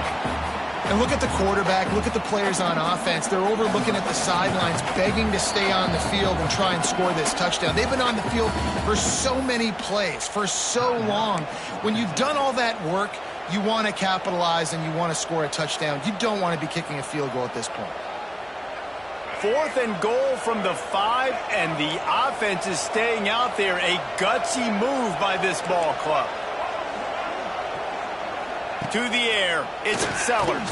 And look at the quarterback, look at the players on offense. They're overlooking at the sidelines, begging to stay on the field and try and score this touchdown. They've been on the field for so many plays, for so long. When you've done all that work, you want to capitalize and you want to score a touchdown. You don't want to be kicking a field goal at this point. 4th and goal from the 5, and the offense is staying out there. A gutsy move by this ball club. To the air, it's Sellers.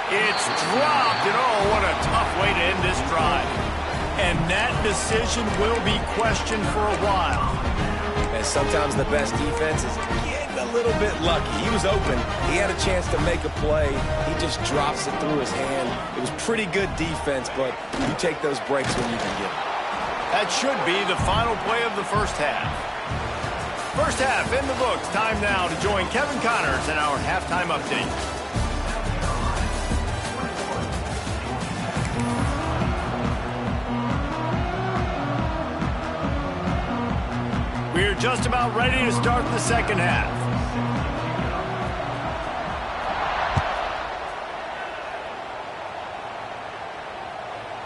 It's dropped, and oh, what a tough way to end this drive. And that decision will be questioned for a while. And sometimes the best defense is getting a little bit lucky. He was open. He had a chance to make a play. He just drops it through his hand. It was pretty good defense, but you take those breaks when you can get them. That should be the final play of the first half. First half in the books. Time now to join Kevin Connors in our halftime update. We're just about ready to start the second half.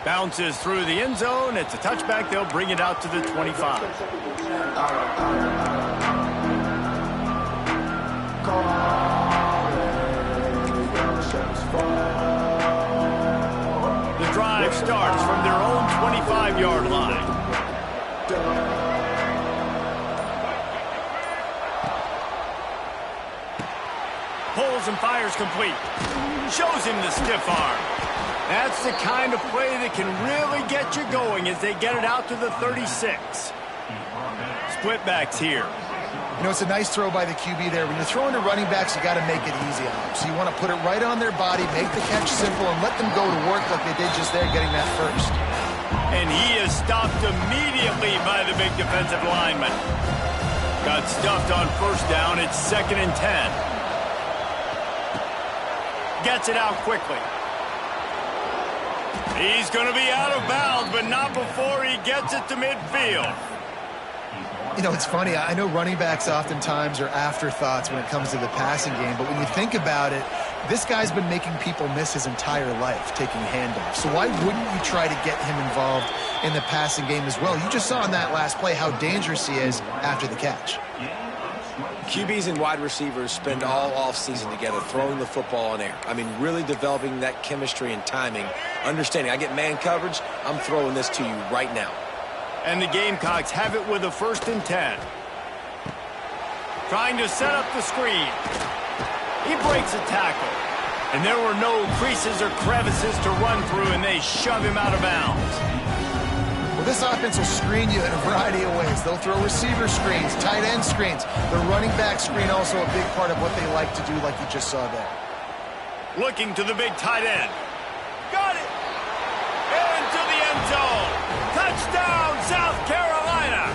Bounces through the end zone. It's a touchback. They'll bring it out to the 25. The drive starts from their own 25-yard line. Pulls and fires complete. Shows him the stiff arm. That's the kind of play that can really get you going as they get it out to the 36. Split backs here. You know, it's a nice throw by the QB there. When you're throwing to running backs, you got to make it easy on them. So you want to put it right on their body, make the catch simple, and let them go to work like they did just there, getting that first. And he is stopped immediately by the big defensive lineman. Got stuffed on first down. It's 2nd and 10. Gets it out quickly. He's going to be out of bounds, but not before he gets it to midfield. You know, it's funny. I know running backs oftentimes are afterthoughts when it comes to the passing game, but when you think about it, this guy's been making people miss his entire life taking handoffs. So why wouldn't you try to get him involved in the passing game as well? You just saw in that last play how dangerous he is after the catch. QBs and wide receivers spend all offseason together throwing the football in air. I mean, really developing that chemistry and timing. Understanding, I get man coverage, I'm throwing this to you right now. And the Gamecocks have it with a 1st and 10. Trying to set up the screen. He breaks a tackle. And there were no creases or crevices to run through, and they shove him out of bounds. Well, this offense will screen you in a variety of ways. They'll throw receiver screens, tight end screens. The running back screen also a big part of what they like to do, like you just saw there. Looking to the big tight end. Got it! Into the end zone. Touchdown, South Carolina!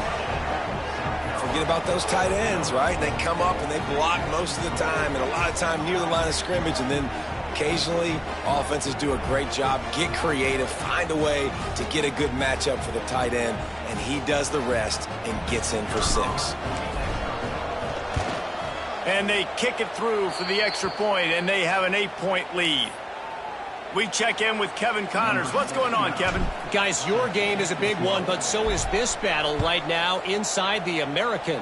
Forget about those tight ends, right? They come up and they block most of the time, and a lot of time near the line of scrimmage, and then occasionally offenses do a great job, get creative, find a way to get a good matchup for the tight end, and he does the rest and gets in for 6. And they kick it through for the extra point, and they have an 8-point lead. We check in with Kevin Connors. What's going on, Kevin? Guys, your game is a big one, but so is this battle right now inside the American.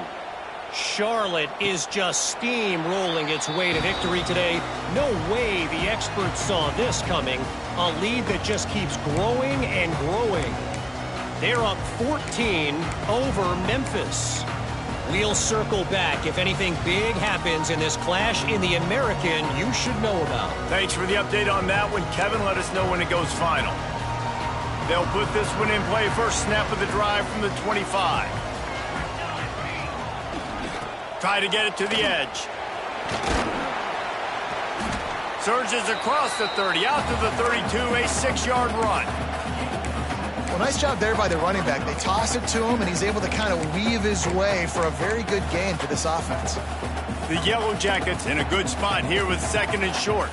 Charlotte is just steamrolling its way to victory today. No way the experts saw this coming. A lead that just keeps growing and growing. They're up 14 over Memphis. We'll circle back if anything big happens in this clash in the American you should know about. Thanks for the update on that one, Kevin. Let us know when it goes final. They'll put this one in play. First snap of the drive from the 25. Try to get it to the edge. Surges across the 30, out to the 32, a 6-yard run. Well, nice job there by the running back. They toss it to him, and he's able to kind of weave his way for a very good gain for this offense. The Yellow Jackets in a good spot here with 2nd and short.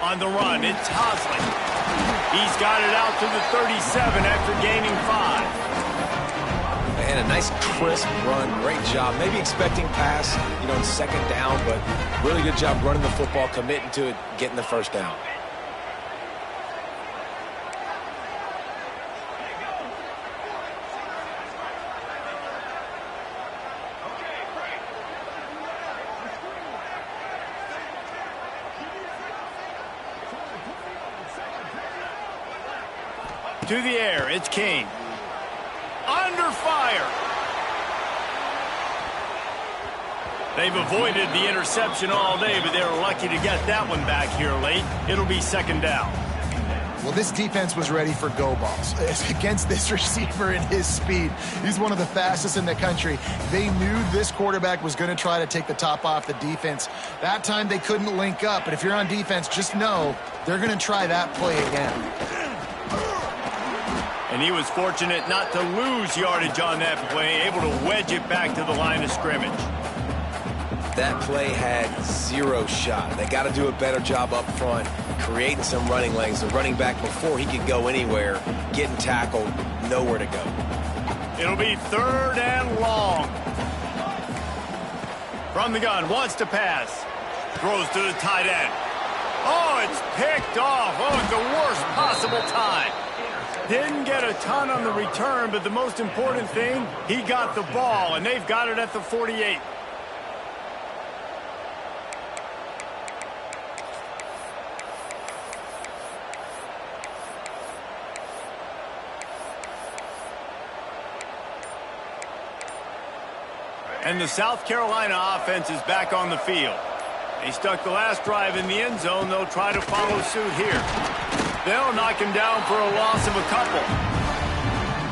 On the run, it's Hosley. He's got it out to the 37 after gaining 5. And a nice crisp run, great job. Maybe expecting pass, you know, in 2nd down, but really good job running the football, committing to it, getting the 1st down. To the air, it's King. Under fire. They've avoided the interception all day, but they're lucky to get that one back here late. It'll be 2nd down. Well, this defense was ready for go balls against this receiver and his speed. He's one of the fastest in the country. They knew this quarterback was going to try to take the top off the defense. That time they couldn't link up, but if you're on defense, just know they're going to try that play again. And he was fortunate not to lose yardage on that play, able to wedge it back to the line of scrimmage. That play had 0 shot. They got to do a better job up front, creating some running lanes. The running back, before he could go anywhere, getting tackled, nowhere to go. It'll be 3rd and long. From the gun, wants to pass. Throws to the tight end. Oh, it's picked off. Oh, it's the worst possible time. Didn't get a ton on the return, but the most important thing, he got the ball, and they've got it at the 48. And the South Carolina offense is back on the field. They stuck the last drive in the end zone. They'll try to follow suit here. They'll knock him down for a loss of a couple.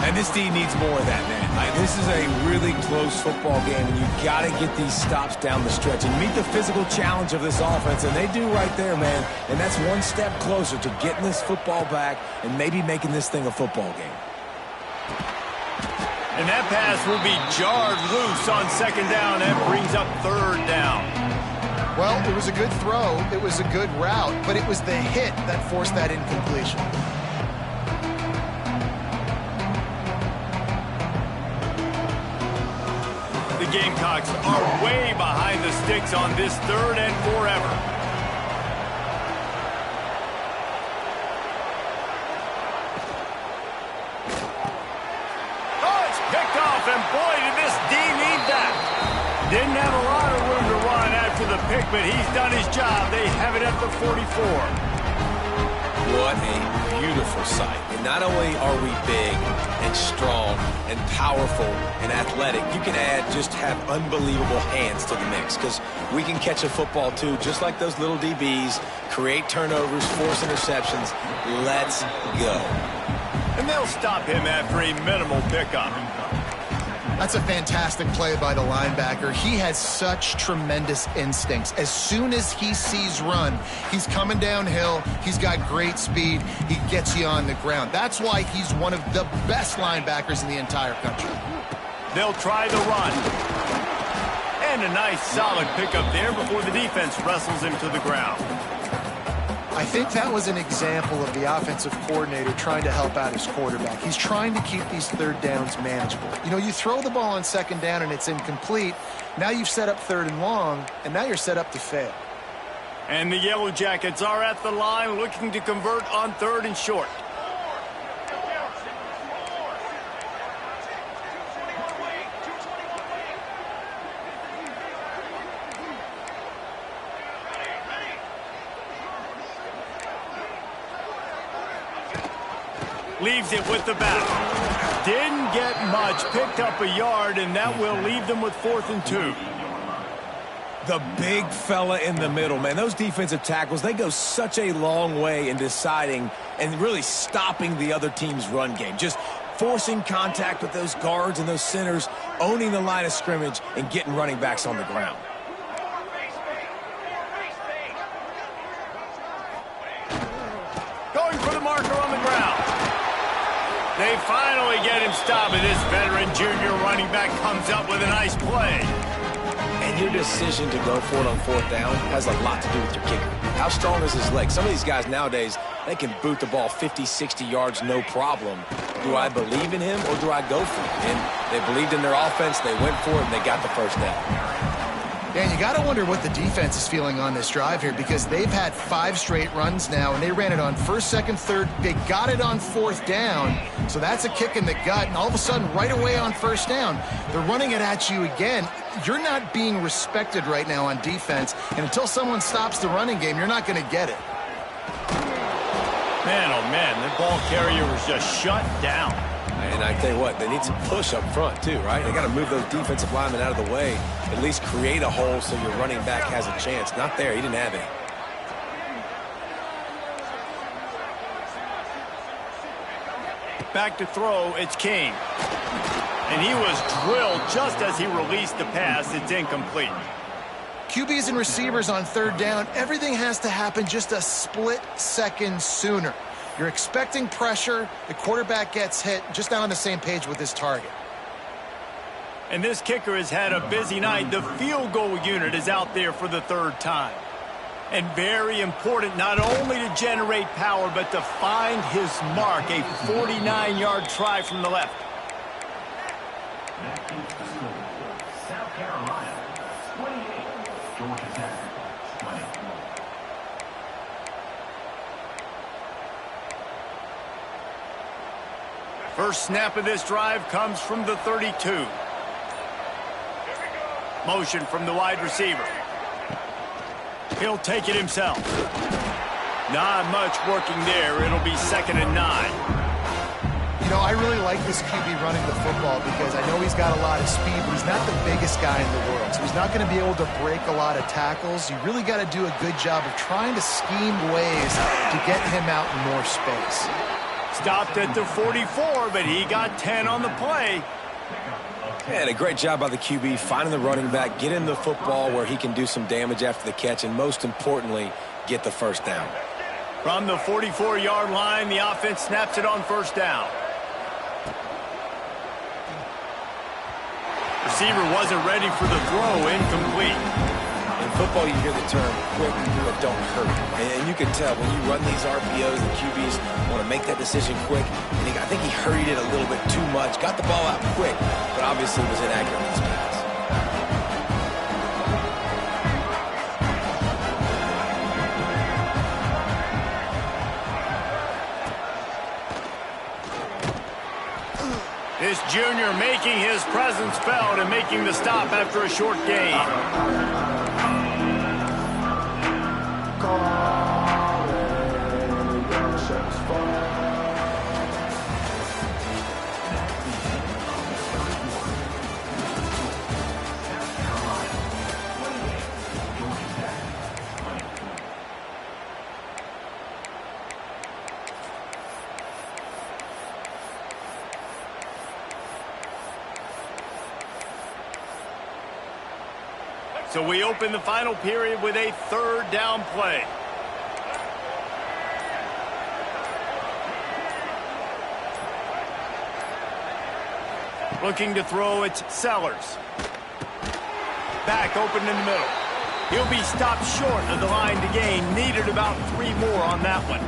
And this D needs more of that, man. This is a really close football game, and you've got to get these stops down the stretch and meet the physical challenge of this offense, and they do right there, man. And that's one step closer to getting this football back and maybe making this thing a football game. And that pass will be jarred loose on 2nd down. That brings up 3rd down. Well, it was a good throw. It was a good route, but it was the hit that forced that incompletion. The Gamecocks are way behind the sticks on this 3rd and forever. Oh, it's picked off, and boy, did this D need that. Didn't have a lot of room to run after the pick, but he's done his job. They have it at the 44. What a beautiful sight. And not only are we big and strong and powerful and athletic, you can just have unbelievable hands to the mix, because we can catch a football too, just like those little DBs, create turnovers, force interceptions. Let's go. And they'll stop him after a minimal pickup. That's a fantastic play by the linebacker. He has such tremendous instincts. As soon as he sees run, he's coming downhill. He's got great speed. He gets you on the ground. That's why he's one of the best linebackers in the entire country. They'll try the run. And a nice solid pickup there before the defense wrestles him to the ground. I think that was an example of the offensive coordinator trying to help out his quarterback. He's trying to keep these 3rd downs manageable. You know, you throw the ball on 2nd down and it's incomplete. Now you've set up 3rd and long, and now you're set up to fail. And the Yellow Jackets are at the line looking to convert on 3rd and short. Leaves it with the back. Didn't get much. Picked up a yard, and that will leave them with 4th and 2. The big fella in the middle, man. Those defensive tackles, they go such a long way in deciding and really stopping the other team's run game. Just forcing contact with those guards and those centers, owning the line of scrimmage, and getting running backs on the ground. Going for the marker on the ground. They finally get him stopped, and this veteran junior running back comes up with a nice play. And your decision to go for it on 4th down has a lot to do with your kicker. How strong is his leg? Some of these guys nowadays, they can boot the ball 50, 60 yards, no problem. Do I believe in him, or do I go for it? And they believed in their offense, they went for it, and they got the 1st down. And you got to wonder what the defense is feeling on this drive here, because they've had 5 straight runs now, and they ran it on 1st, 2nd, 3rd. They got it on 4th down, so that's a kick in the gut. And all of a sudden, right away on 1st down, they're running it at you again. You're not being respected right now on defense, and until someone stops the running game, you're not going to get it. Man, oh man, the ball carrier was just shut down. And I tell you what, they need some push up front too, right? They got to move those defensive linemen out of the way, at least create a hole so your running back has a chance. Not there, he didn't have any. Back to throw, it's King. And he was drilled just as he released the pass. It's incomplete. QBs and receivers on 3rd down, everything has to happen just a split second sooner. You're expecting pressure, the quarterback gets hit, just not on the same page with his target. And this kicker has had a busy night. The field goal unit is out there for the 3rd time. And very important, not only to generate power, but to find his mark. A 49-yard try from the left. South Carolina, 28, Georgia Tech, 20. First snap of this drive comes from the 32. Motion from the wide receiver. He'll take it himself. Not much working there. It'll be 2nd and 9. You know, I really like this QB running the football because I know he's got a lot of speed, but he's not the biggest guy in the world. So he's not going to be able to break a lot of tackles. You really got to do a good job of trying to scheme ways to get him out in more space. Stopped at the 44, but he got 10 on the play. And a great job by the QB, finding the running back, get him the football where he can do some damage after the catch, and most importantly, get the 1st down. From the 44-yard line, the offense snaps it on 1st down. Receiver wasn't ready for the throw, incomplete. In football, you hear the term quick but don't hurt. And you can tell when you run these RPOs, the QBs want to make that decision quick. And I think he hurried it a little bit too much, got the ball out quick, but obviously was inaccurate in his pass. Jr. making his presence felt and making the stop after a short gain. So we open the final period with a third down play. Looking to throw, it's Sellers. Back open in the middle. He'll be stopped short of the line to gain. Needed about 3 more on that one.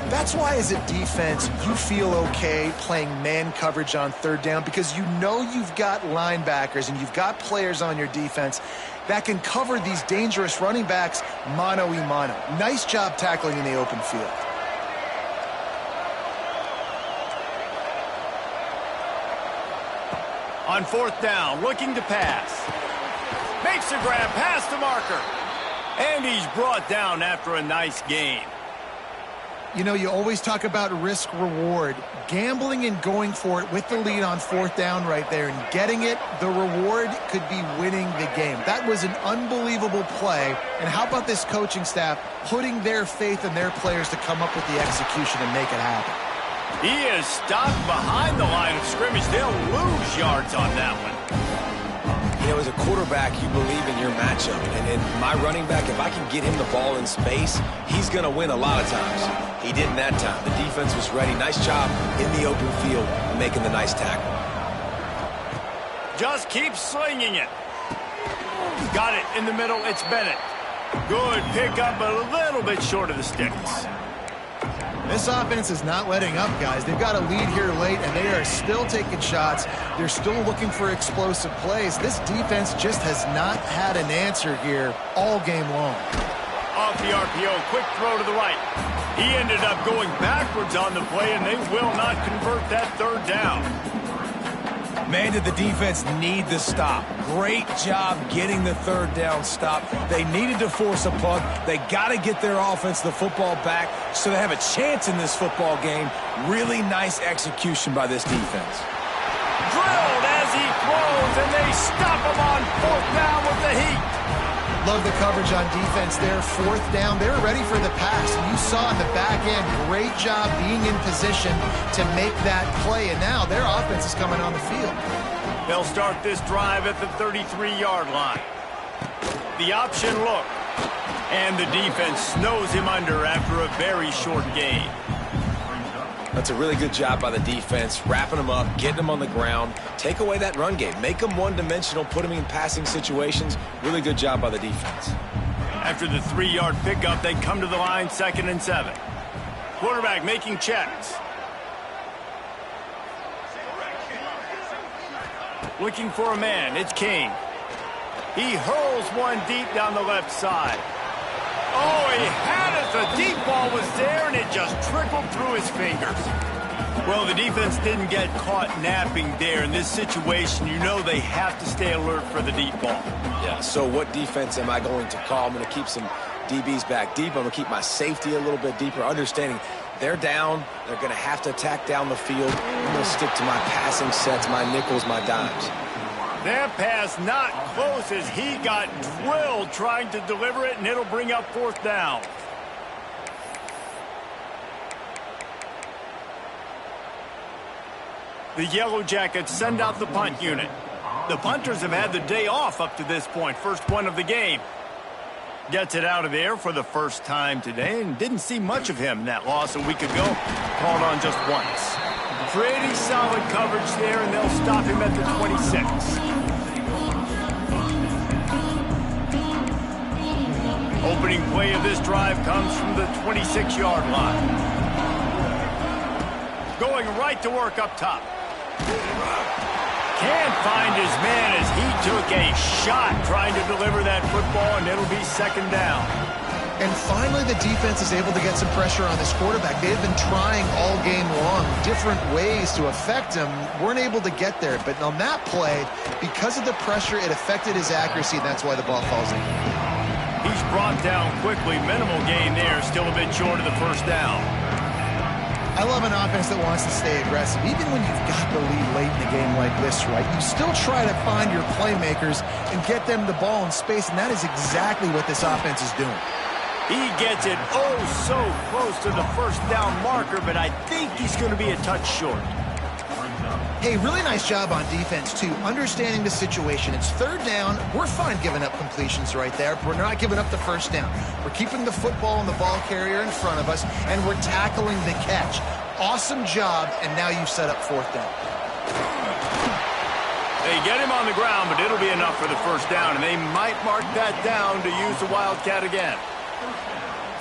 That's why, as a defense, you feel okay playing man coverage on third down, because you know you've got linebackers and you've got players on your defense that can cover these dangerous running backs mano-a-mano. Nice job tackling in the open field. On fourth down, looking to pass. Makes a grab past the marker. And he's brought down after a nice gain. You know, you always talk about risk-reward. Gambling and going for it with the lead on fourth down right there and getting it, the reward could be winning the game. That was an unbelievable play. And how about this coaching staff putting their faith in their players to come up with the execution and make it happen? He is stopped behind the line of scrimmage. They'll lose yards on that one. You know, as a quarterback, you believe in your matchup. And in my running back, if I can get him the ball in space, he's going to win a lot of times. He didn't that time. The defense was ready. Nice job in the open field, making the nice tackle. Just keep slinging it. Got it in the middle. It's Bennett. Good pickup, but a little bit short of the sticks. This offense is not letting up, guys. They've got a lead here late, and they are still taking shots. They're still looking for explosive plays. This defense just has not had an answer here all game long. Off the RPO, quick throw to the right. He ended up going backwards on the play, and they will not convert that third down. Man, did the defense need the stop. Great job getting the third down stop. They needed to force a punt. They got to get their offense the football back so they have a chance in this football game. Really nice execution by this defense. Drilled as he throws, and they stop him on fourth down with the heat. Love the coverage on defense there. Fourth down, they were ready for the pass. And you saw in the back end, great job being in position to make that play. And now their offense is coming on the field. They'll start this drive at the 33-yard line. The option look. And the defense snows him under after a very short gain. That's a really good job by the defense, wrapping them up, getting them on the ground. Take away that run game. Make them one-dimensional, put them in passing situations. Really good job by the defense. After the 3-yard pickup, they come to the line, 2nd and 7. Quarterback making checks. Looking for a man, it's King. He hurls one deep down the left side. Oh, he had it. The deep ball was there, and it just trickled through his fingers. Well, the defense didn't get caught napping there. In this situation, you know they have to stay alert for the deep ball. Yeah, so what defense am I going to call? I'm going to keep some DBs back deep. I'm going to keep my safety a little bit deeper, understanding they're down. They're going to have to attack down the field. I'm going to stick to my passing sets, my nickels, my dimes. That pass not close as he got drilled trying to deliver it, and it'll bring up fourth down. The Yellow Jackets send out the punt unit. The punters have had the day off up to this point, first one of the game. Gets it out of there for the first time today, and didn't see much of him in that loss a week ago. Called on just once. Pretty solid coverage there, and they'll stop him at the 26. Opening play of this drive comes from the 26-yard line. Going right to work up top. Can't find his man as he took a shot trying to deliver that football, and it'll be 2nd down. And finally, the defense is able to get some pressure on this quarterback. They've been trying all game long different ways to affect him. Weren't able to get there. But on that play, because of the pressure, it affected his accuracy, and that's why the ball falls in. He's brought down quickly. Minimal gain there. Still a bit short of the first down. I love an offense that wants to stay aggressive. Even when you've got the lead late in the game like this, right, you still try to find your playmakers and get them the ball in space, and that is exactly what this offense is doing. He gets it oh so close to the first down marker, but I think he's going to be a touch short. Hey, really nice job on defense, too, understanding the situation. It's third down. We're fine giving up completions right there. We're not giving up the first down. We're keeping the football and the ball carrier in front of us, and we're tackling the catch. Awesome job, and now you've set up fourth down. They get him on the ground, but it'll be enough for the first down, and they might mark that down to use the Wildcat again.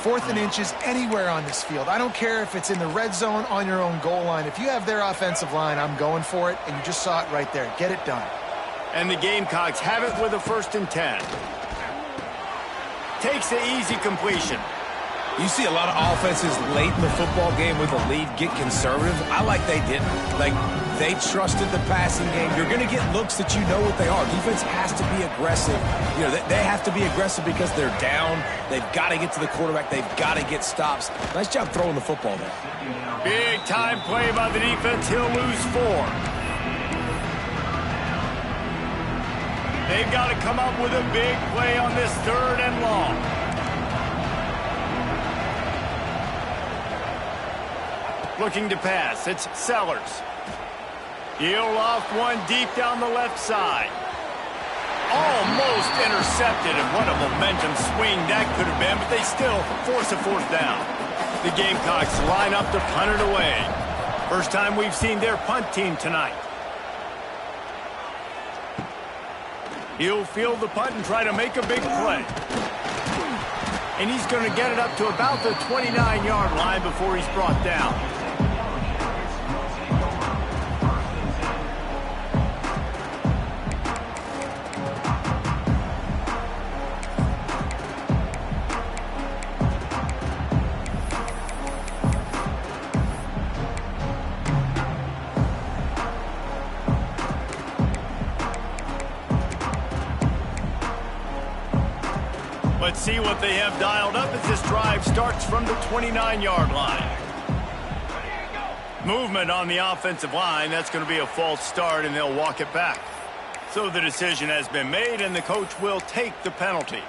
4th and inches anywhere on this field. I don't care if it's in the red zone on your own goal line. If you have their offensive line, I'm going for it, and you just saw it right there. Get it done. And the Gamecocks have it with a 1st and 10. Takes the easy completion. You see a lot of offenses late in the football game with a lead get conservative. I like they didn't. Like, they trusted the passing game. You're going to get looks that you know what they are. Defense has to be aggressive. You know, they have to be aggressive because they're down. They've got to get to the quarterback. They've got to get stops. Nice job throwing the football there. Big time play by the defense. He'll lose 4. They've got to come up with a big play on this 3rd and long. Looking to pass. It's Sellers. He'll loft one deep down the left side. Almost intercepted, and what a momentum swing that could have been, but they still force a 4th down. The Gamecocks line up to punt it away. First time we've seen their punt team tonight. He'll field the punt and try to make a big play. And he's going to get it up to about the 29-yard line before he's brought down. Let's see what they have dialed up as this drive starts from the 29-yard line. Movement on the offensive line. That's going to be a false start, and they'll walk it back. So the decision has been made, and the coach will take the penalty.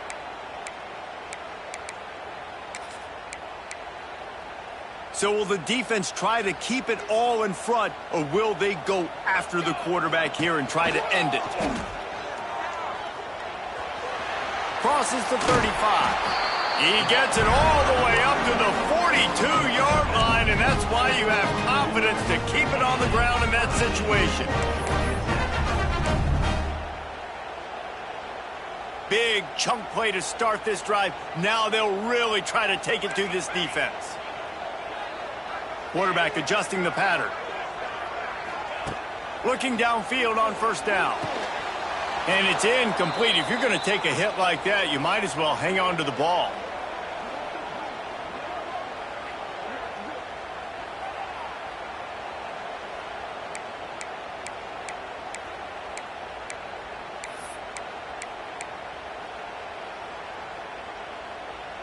So will the defense try to keep it all in front, or will they go after the quarterback here and try to end it? Crosses the 35. He gets it all the way up to the 42-yard line, and that's why you have confidence to keep it on the ground in that situation. Big chunk play to start this drive. Now they'll really try to take it to this defense. Quarterback adjusting the pattern. Looking downfield on first down. And it's incomplete. If you're going to take a hit like that, you might as well hang on to the ball.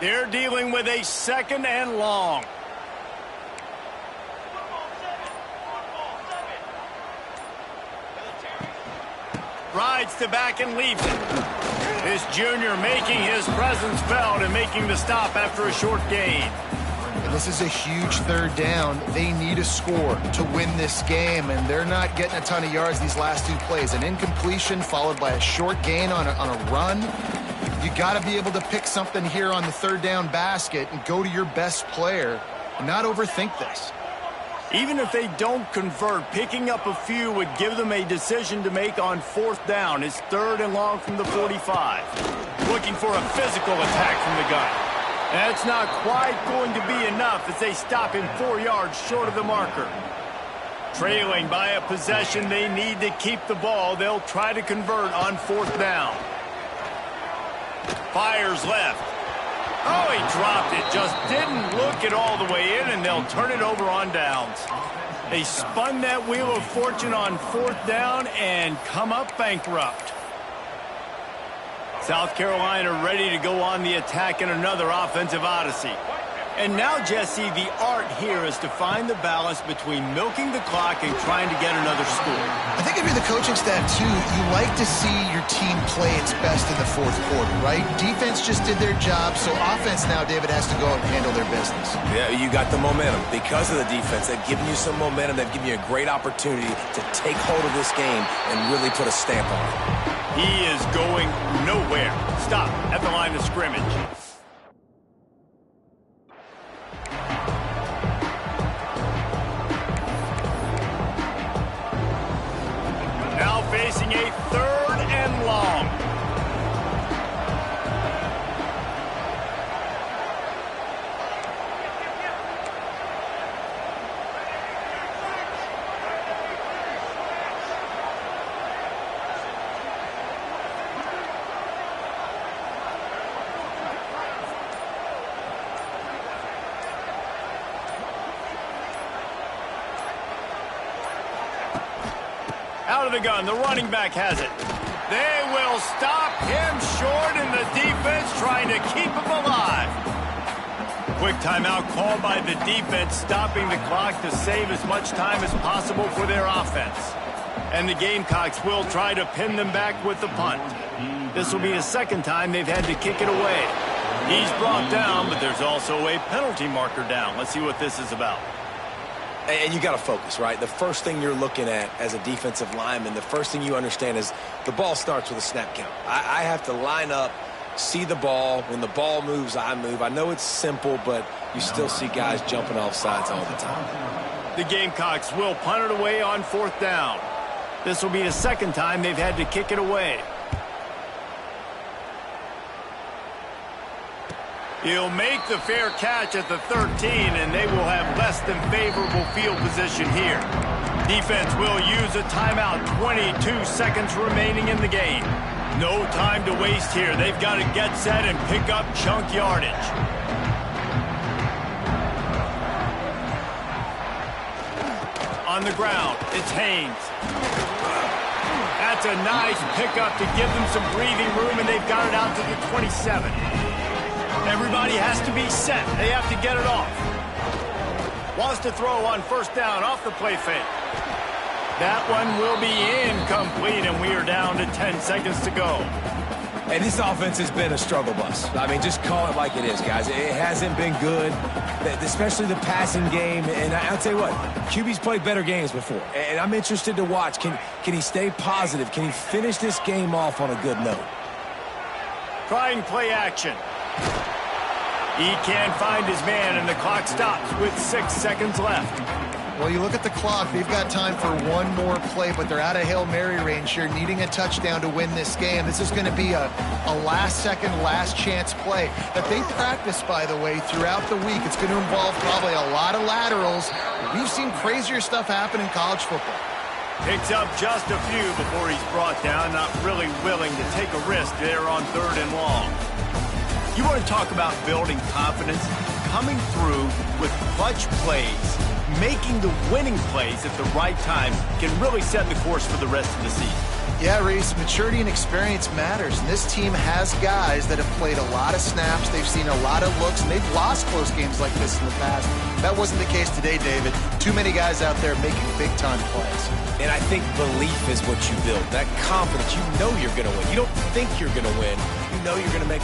They're dealing with a 2nd and long. Rides to back and leaves it. This junior making his presence felt and making the stop after a short gain. And this is a huge 3rd down. They need a score to win this game, and they're not getting a ton of yards these last 2 plays. An incompletion followed by a short gain on a run. You got to be able to pick something here on the 3rd down basket and go to your best player and not overthink this. Even if they don't convert, picking up a few would give them a decision to make on 4th down. It's 3rd and long from the 45. Looking for a physical attack from the gun. That's not quite going to be enough as they stop him 4 yards short of the marker. Trailing by a possession, they need to keep the ball. They'll try to convert on 4th down. Fires left. Oh, he dropped it. Just didn't look it all the way in, and they'll turn it over on downs. They spun that wheel of fortune on 4th down and come up bankrupt. South Carolina ready to go on the attack in another offensive odyssey. And now, Jesse, the art here is to find the balance between milking the clock and trying to get another score. I think if you're the coaching staff, too, you like to see your team play its best in the 4th quarter, right? Defense just did their job, so offense now, David, has to go and handle their business. Yeah, you got the momentum. Because of the defense, they've given you some momentum. They've given you a great opportunity to take hold of this game and really put a stamp on it. He is going nowhere. Stop at the line of scrimmage. Now facing a 3rd and long. Out of the gun, the running back has it. They will stop him short, and the defense trying to keep him alive. Quick timeout called by the defense, stopping the clock to save as much time as possible for their offense. And the Gamecocks will try to pin them back with the punt. This will be the 2nd time they've had to kick it away. He's brought down, but there's also a penalty marker down. Let's see what this is about. And you got to focus, right? The first thing you're looking at as a defensive lineman, the first thing you understand is the ball starts with a snap count. I have to line up, see the ball. When the ball moves, I move. I know it's simple, but you still see guys jumping off sides all the time. The Gamecocks will punt it away on 4th down. This will be the 2nd time they've had to kick it away. He'll make the fair catch at the 13, and they will have less than favorable field position here. Defense will use a timeout. 22 seconds remaining in the game. No time to waste here. They've got to get set and pick up chunk yardage. On the ground, it's Haynes. That's a nice pickup to give them some breathing room, and they've got it out to the 27. Everybody has to be set. They have to get it off. Wants to throw on 1st down off the play fake. That one will be incomplete, and we are down to 10 seconds to go. And this offense has been a struggle bus. I mean, just call it like it is, guys. It hasn't been good, especially the passing game. And I'll tell you what, QB's played better games before. And I'm interested to watch. Can he stay positive? Can he finish this game off on a good note? Trying play action. He can't find his man, and the clock stops with 6 seconds left. Well, you look at the clock. They've got time for one more play, but they're out of Hail Mary range here, needing a touchdown to win this game. This is going to be a last-second, last-chance play that they practice, by the way, throughout the week. It's going to involve probably a lot of laterals. We've seen crazier stuff happen in college football. Picks up just a few before he's brought down, not really willing to take a risk there on 3rd and long. You want to talk about building confidence? Coming through with clutch plays, making the winning plays at the right time can really set the course for the rest of the season. Yeah, Reese, maturity and experience matters, and this team has guys that have played a lot of snaps, they've seen a lot of looks, and they've lost close games like this in the past. That wasn't the case today, David. Too many guys out there making big-time plays. And I think belief is what you build, that confidence. You know you're going to win. You don't think you're going to win. You know you're going to make